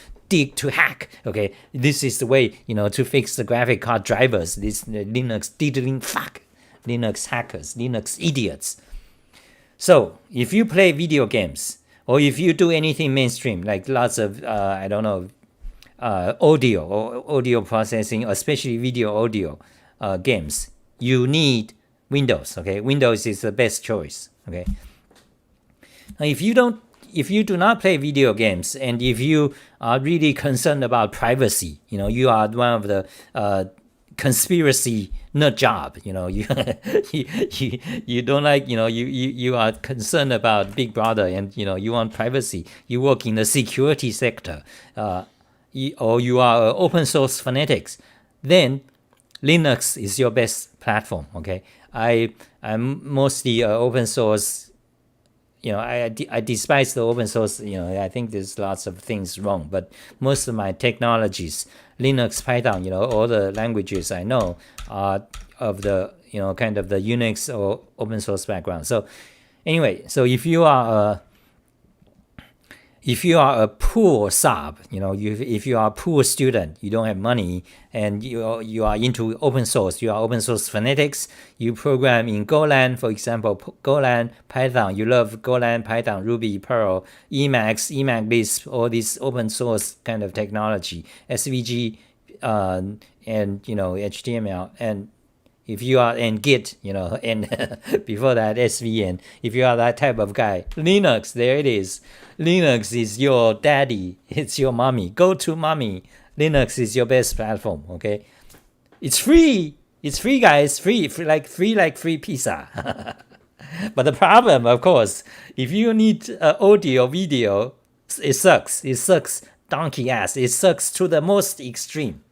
hack. Okay, this is the way to fix the graphic card drivers. This Linux diddling fuck, Linux hackers, Linux idiots. So if you play video games or if you do anything mainstream like lots of audio or audio processing, especially video audio games, you need Windows. Okay, Windows is the best choice. Okay, now if you do not play video games and if you are really concerned about privacy, you are one of the conspiracy nut job, you don't like, you are concerned about Big Brother and you want privacy, you work in the security sector, or you are open source phonetics, then Linux is your best platform. Okay, I'm mostly open source. I despise the open source. I think there's lots of things wrong, but most of my technologies, Linux, Python, all the languages I know are of the kind of the Unix or open source background. So anyway, so if you are a poor sub, if you are a poor student, you don't have money, and you are into open source, you are open source phonetics, you program in Golang, for example, Golang, Python, you love Golang, Python, Ruby, Perl, Emacs, Lisp, all this open source kind of technology, SVG, and HTML, and if you are in Git, and before that SVN, if you are that type of guy, Linux, there it is. Linux is your daddy. It's your mommy. Go to mommy. Linux is your best platform. Okay, it's free. It's free, guys. Free like free pizza. But the problem, of course, if you need audio, video, it sucks. It sucks donkey ass. It sucks to the most extreme.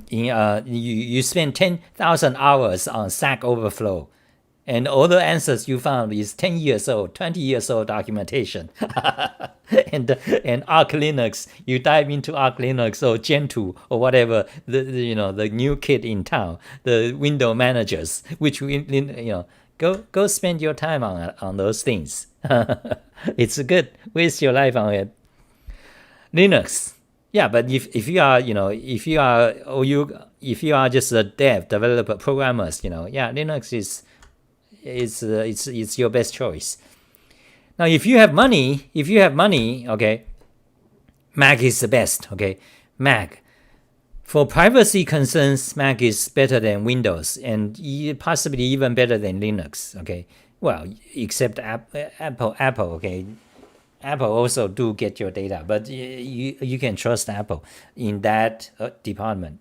You spend 10,000 hours on Stack Overflow, and all the answers you found is 10 years old, 20 years old documentation. and Arch Linux, you dive into Arch Linux or Gentoo or whatever, the new kid in town, the window managers, which go spend your time on those things. It's good. Waste your life on it. Linux. Yeah, but if you are just a developer, programmers, Linux is your best choice. Now, if you have money, okay, Mac is the best. Okay, Mac. For privacy concerns, Mac is better than Windows and possibly even better than Linux. Okay, well, except Apple. Okay. Apple also do get your data, but you can trust Apple in that department.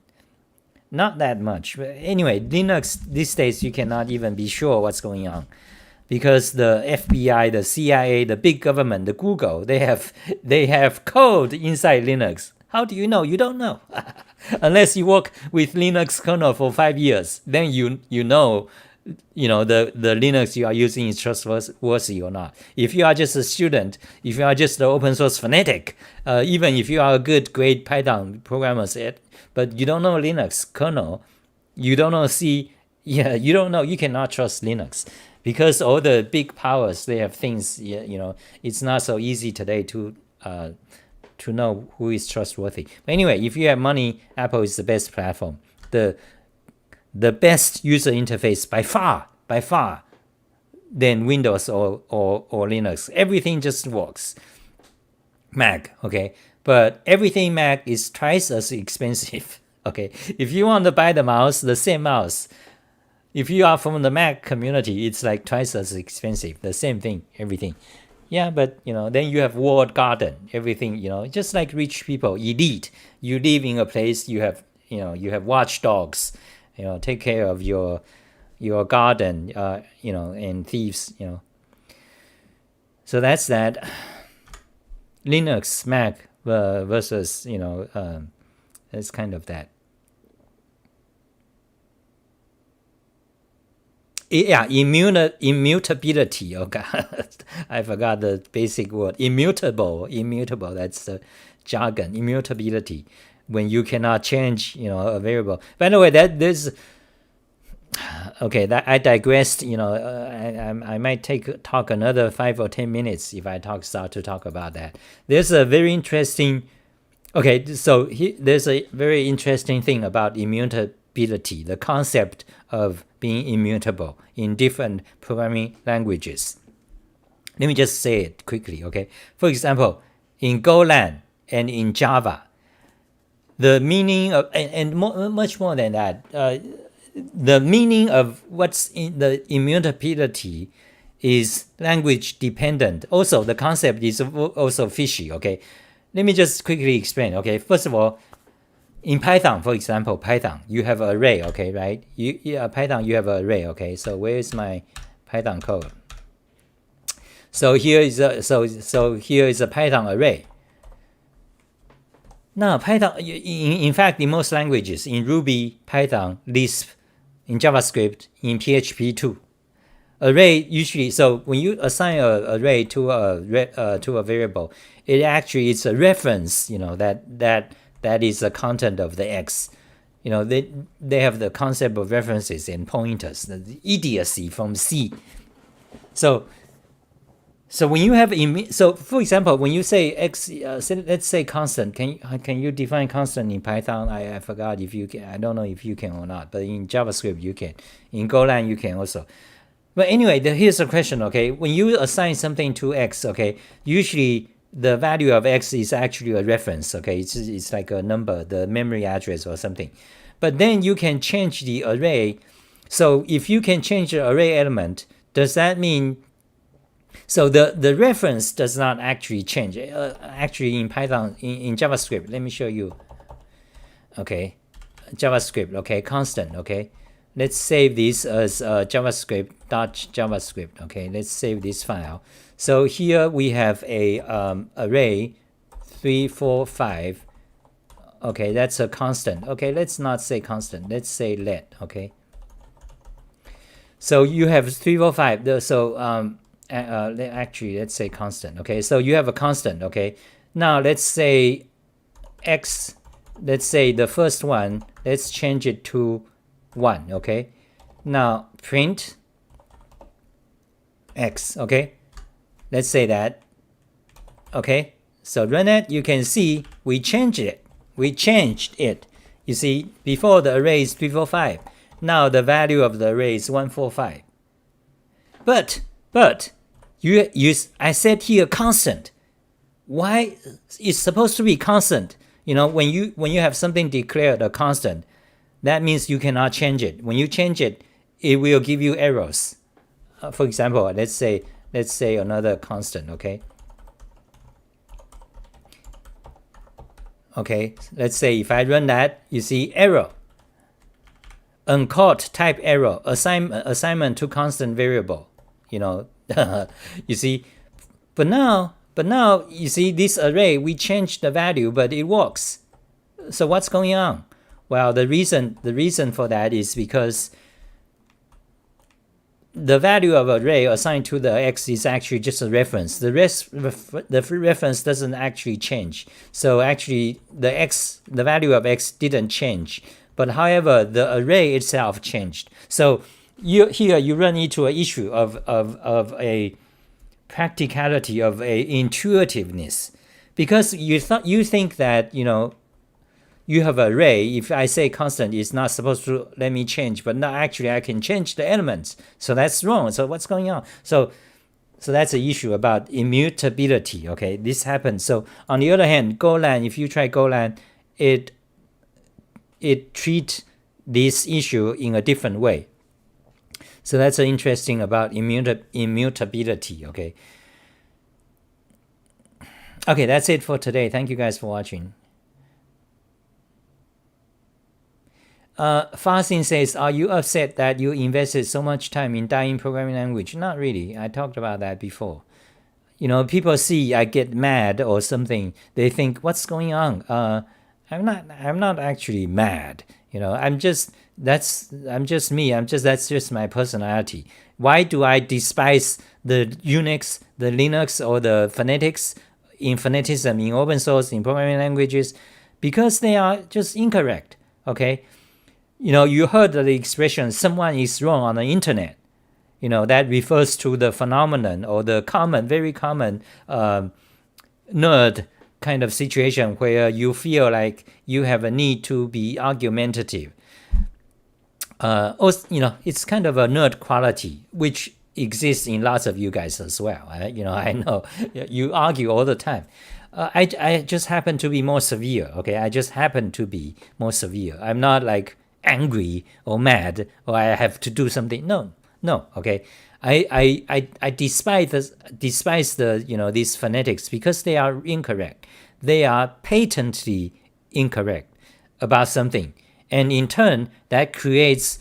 Not that much. But anyway, Linux these days you cannot even be sure what's going on, because the FBI, the CIA, the big government, the Google, they have code inside Linux. How do you know? You don't know. Unless you work with Linux kernel for 5 years, then you know the Linux you are using is trustworthy or not. If you are just a student, if you are just an open source fanatic, even if you are a great Python programmer, but you don't know Linux kernel, you don't know C, you don't know, you cannot trust Linux, because all the big powers, they have things, it's not so easy today to know who is trustworthy. But anyway, if you have money, Apple is the best platform. The best user interface by far than Windows or Linux. Everything just works. Mac, okay, but everything Mac is twice as expensive. Okay, if you want to buy the same mouse, if you are from the Mac community, it's like twice as expensive. The same thing, everything. Yeah, but then you have walled garden, everything. Just like rich people, elite. You live in a place, you have watchdogs. Take care of your garden, and thieves, So that's that. Linux, Mac versus, it's kind of that. Yeah, immutability. Oh God, I forgot the basic word. Immutable. That's the jargon. Immutability. when you cannot change, a variable. By the way, okay, that I digressed. I might talk another 5 or 10 minutes if I start to talk about that. There's a very interesting. Okay, so there's a very interesting thing about immutability, the concept of being immutable in different programming languages. Let me just say it quickly, okay? For example, in Golang and in Java, the meaning of, and much more than that, the meaning of what's in the immutability is language dependent. Also, the concept is also fishy, okay? Let me just quickly explain, okay? First of all, in Python, for example, Python, you have an array, okay, right? Python, you have an array, okay? So where is my Python code? So here is a Python array. Now, Python, in fact, in most languages, in Ruby, Python, Lisp, in JavaScript, in PHP too, array usually. So when you assign an array to a variable, it actually is a reference. That is the content of the X. They have the concept of references and pointers, the idiocy from C. So when you have for example, when you say X, let's say constant. Can you define constant in Python? I forgot if you can. I don't know if you can or not. But in JavaScript you can. In Golang you can also. But anyway, here's the question. Okay, when you assign something to X, okay, usually the value of X is actually a reference. Okay, it's like a number, the memory address or something. But then you can change the array. So if you can change the array element, does that mean? So the reference does not actually change. Actually, in Python, in JavaScript, let me show you. Okay, JavaScript. Okay, constant. Okay, let's save this as JavaScript. Okay, let's save this file. So here we have a array 3, 4, 5. Okay, that's a constant. Okay, let's not say constant. Let's say let. Okay. So you have 3, 4, 5. So actually, let's say constant. Okay, so you have a constant. Okay, now let's say X. Let's say the first one. Let's change it to 1. Okay, now print X. Okay, let's say that. Okay, so run it. You can see we changed it. You see, before the array is 3, 4, 5. Now the value of the array is 1, 4, 5. But I said here constant. Why it's supposed to be constant? When you have something declared a constant, that means you cannot change it. When you change it, it will give you errors. For example, let's say another constant. Okay, let's say if I run that, you see error. Uncaught type error. Assignment to constant variable. You see, but now you see this array, we changed the value, but it works. So what's going on? Well, the reason for that is because the value of array assigned to the X is actually just a reference. The reference doesn't actually change. So actually the value of X didn't change. But however, the array itself changed. So you run into an issue of a practicality, of a intuitiveness, because you think that you have an array. If I say constant, it's not supposed to let me change, but now actually I can change the elements. So that's wrong. So what's going on? So that's an issue about immutability. Okay, this happens. So on the other hand, Golang, if you try Golang, it treats this issue in a different way. So that's interesting about immutability. Okay, that's it for today. Thank you guys for watching. Fasin says, are you upset that you invested so much time in dying programming language? Not really. I talked about that before. People see I get mad or something. They think, what's going on? I'm not actually mad. That's just me. That's just my personality. Why do I despise the Unix, the Linux, or the phonetics in phoneticism, in open source, in programming languages? because they are just incorrect. Okay, you heard the expression "someone is wrong" on the internet. That refers to the phenomenon or the very common nerd kind of situation where you feel like you have a need to be argumentative. It's kind of a nerd quality, which exists in lots of you guys as well. I know you argue all the time. I just happen to be more severe. Okay, I just happen to be more severe. I'm not like angry or mad or I have to do something. No. Okay, I despise the these phonetics because they are incorrect. They are patently incorrect about something, and in turn that creates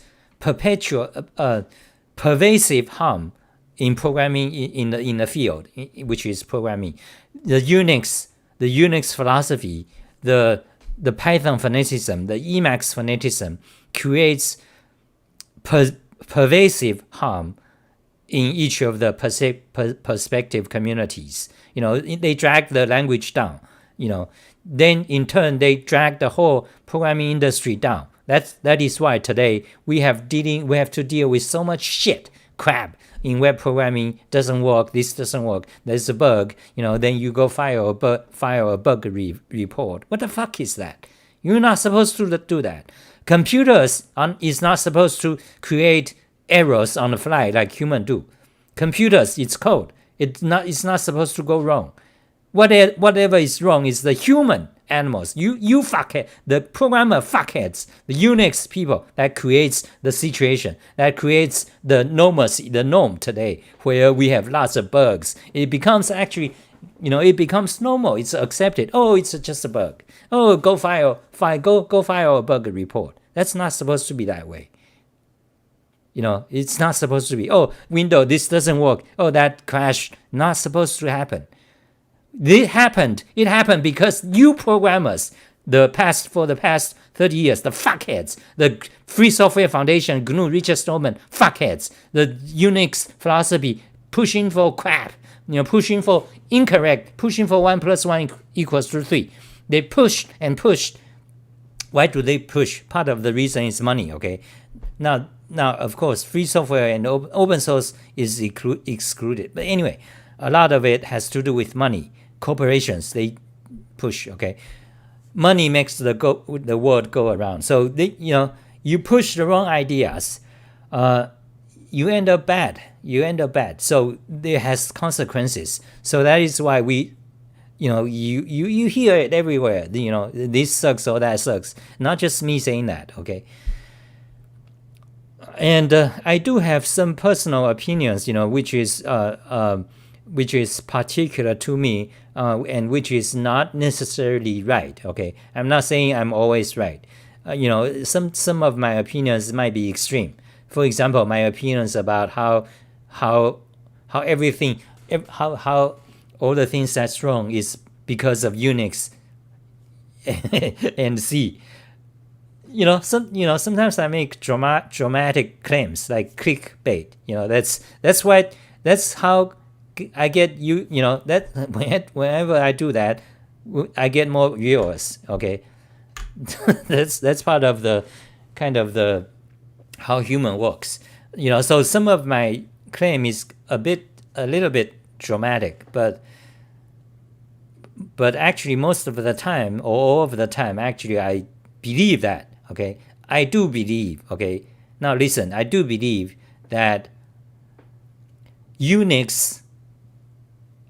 pervasive harm in programming in the field, which is programming. The Unix philosophy, the Python phoneticism, the Emacs phoneticism creates pervasive harm in each of the perspective communities. They drag the language down. Then in turn they drag the whole programming industry down. That is why today we have to deal with so much shit, crap in web programming. Doesn't work. This doesn't work. There's a bug. Then you go file a bug report. What the fuck is that? You're not supposed to do that. Computers is not supposed to create errors on the fly like humans do. Computers, it's code. It's not supposed to go wrong. Whatever is wrong is the human animals. You fuckhead, the programmer fuckheads, the Unix people that creates the situation, that creates the norm today, where we have lots of bugs. It becomes actually, it becomes normal. It's accepted. Oh, it's just a bug. Oh, go file a bug report. That's not supposed to be that way. It's not supposed to be, oh, Windows, this doesn't work. Oh, that crashed. Not supposed to happen. It happened because you programmers, for the past 30 years, the fuckheads, the Free Software Foundation, GNU, Richard Stallman, fuckheads, the Unix philosophy, pushing for crap, pushing for incorrect, pushing for 1 + 1 = 3. They pushed and pushed. Why do they push? Part of the reason is money, okay? Now, of course, free software and open source is excluded. But anyway, a lot of it has to do with money. Corporations, they push, okay? Money makes the world go around. So, you push the wrong ideas, you end up bad. So, there has consequences. So, that is why you hear it everywhere. This sucks or that sucks. Not just me saying that, okay? And I do have some personal opinions, which is particular to me, and which is not necessarily right. Okay, I'm not saying I'm always right. Some of my opinions might be extreme. For example, my opinions about how everything, how all the things that's wrong is because of Unix and C. Sometimes I make dramatic claims like clickbait. That's how I get that whenever I do that, I get more viewers. Okay, that's part of the kind of the how human works. So some of my claim is a little bit dramatic, but actually most of the time or all of the time, actually I believe that. Okay, I do believe. Okay, now listen, I do believe that Unix,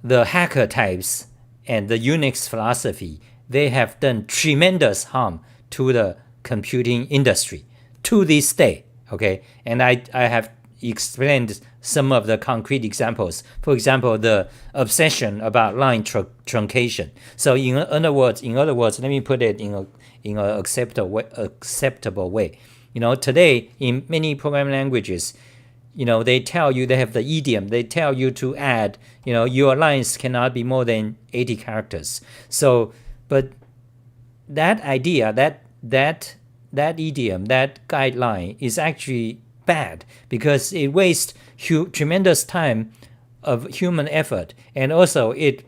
the hacker types, and the Unix philosophy, they have done tremendous harm to the computing industry to this day. Okay, and I have explained some of the concrete examples. For example, the obsession about line truncation. So in other words, let me put it in an acceptable way. Today in many programming languages, they tell you, they have the idiom. They tell you to add, your lines cannot be more than 80 characters. So, but that idea, that idiom, that guideline is actually bad because it wastes tremendous time of human effort, and also it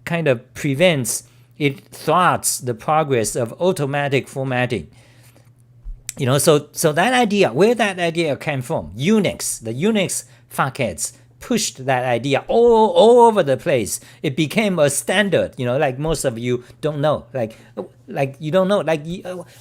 kind of prevents It thwarts the progress of automatic formatting. So that idea, where that idea came from, the Unix fuckheads pushed that idea all over the place. It became a standard, like most of you don't know. Like you don't know,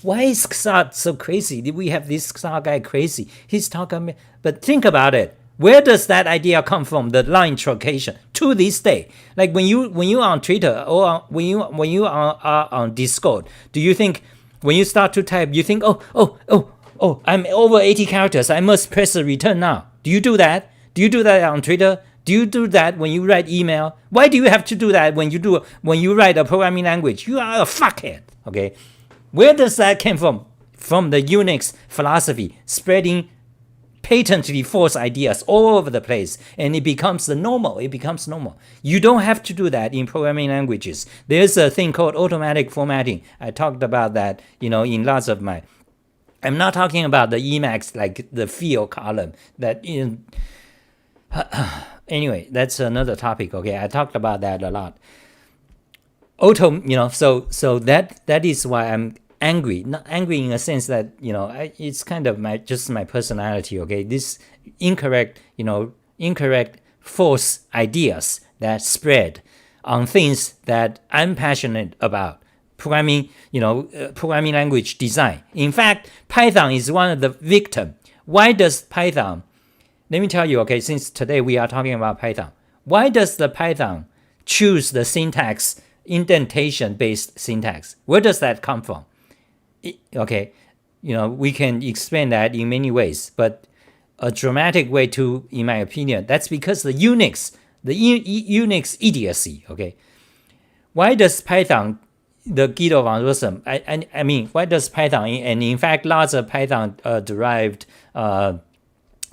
why is Xah so crazy? Did we have this Xah guy crazy? He's talking, but think about it. Where does that idea come from? The line truncation to this day. Like when you are on Twitter or when you are on Discord, do you think when you start to type, you think, oh, I'm over 80 characters. I must press the return now. Do you do that? Do you do that on Twitter? Do you do that when you write email? Why do you have to do that when you write a programming language? You are a fuckhead. Okay, where does that come from? From the Unix philosophy, spreading patently false ideas all over the place, and it becomes the normal. It becomes normal. You don't have to do that in programming languages. There's a thing called automatic formatting. I talked about that, in lots of my. I'm not talking about the Emacs, like the field column. Anyway, that's another topic. Okay, I talked about that a lot. So that is why I'm angry. Not angry in a sense that it's kind of my personality. Okay, this incorrect false ideas that spread on things that I'm passionate about. Programming language design. In fact, Python is one of the victims. Why does Python? Let me tell you. Okay, since today we are talking about Python, why does the Python choose the syntax? Indentation-based syntax. Where does that come from? Okay, we can explain that in many ways, but a dramatic way to, in my opinion, that's because the Unix idiocy. Okay, why does Python, the Guido von Rossum, I mean, why does Python, and in fact, lots of Python derived, for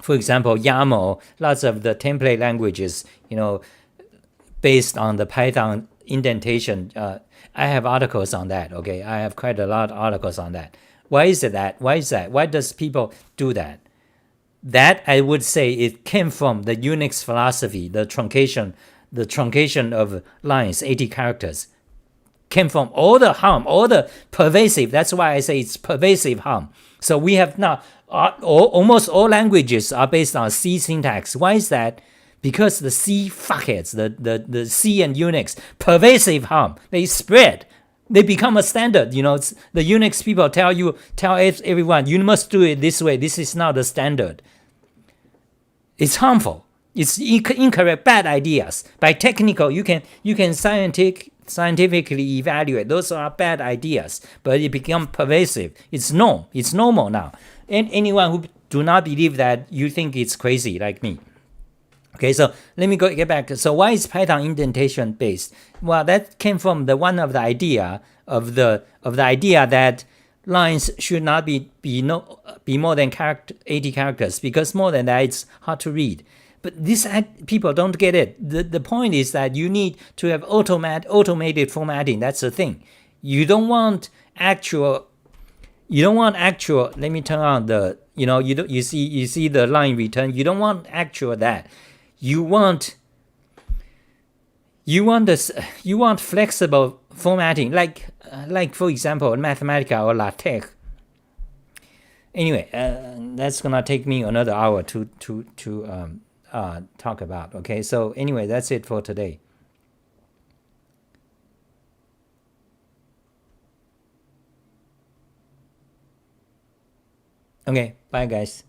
example, YAML, lots of the template languages, based on the Python indentation. I have articles on that. Okay, I have quite a lot of articles on that. Why is it that? Why is that? Why does people do that? That I would say it came from the Unix philosophy, the truncation of lines, 80 characters, came from all the harm, all the pervasive. That's why I say it's pervasive harm. So we have now almost all languages are based on C syntax. Why is that? Because the C fuckheads, the C and Unix, pervasive harm, they spread. They become a standard. The Unix people tell everyone, you must do it this way. This is not the standard. It's harmful. It's incorrect, bad ideas. By technical, you can scientifically evaluate. Those are bad ideas, but it becomes pervasive. It's normal now. And anyone who do not believe that, you think it's crazy, like me. Okay, so let me get back. So why is Python indentation based? Well, that came from one of the idea that lines should not be more than 80 characters, because more than that it's hard to read. But people don't get it. The point is that you need to have automated formatting. That's the thing. You don't want actual. Let me turn on the. You see the line return. You don't want actual that. You want flexible formatting, like for example, Mathematica or LaTeX. Anyway, that's gonna take me another hour to talk about. Okay, so anyway, that's it for today. Okay, bye guys.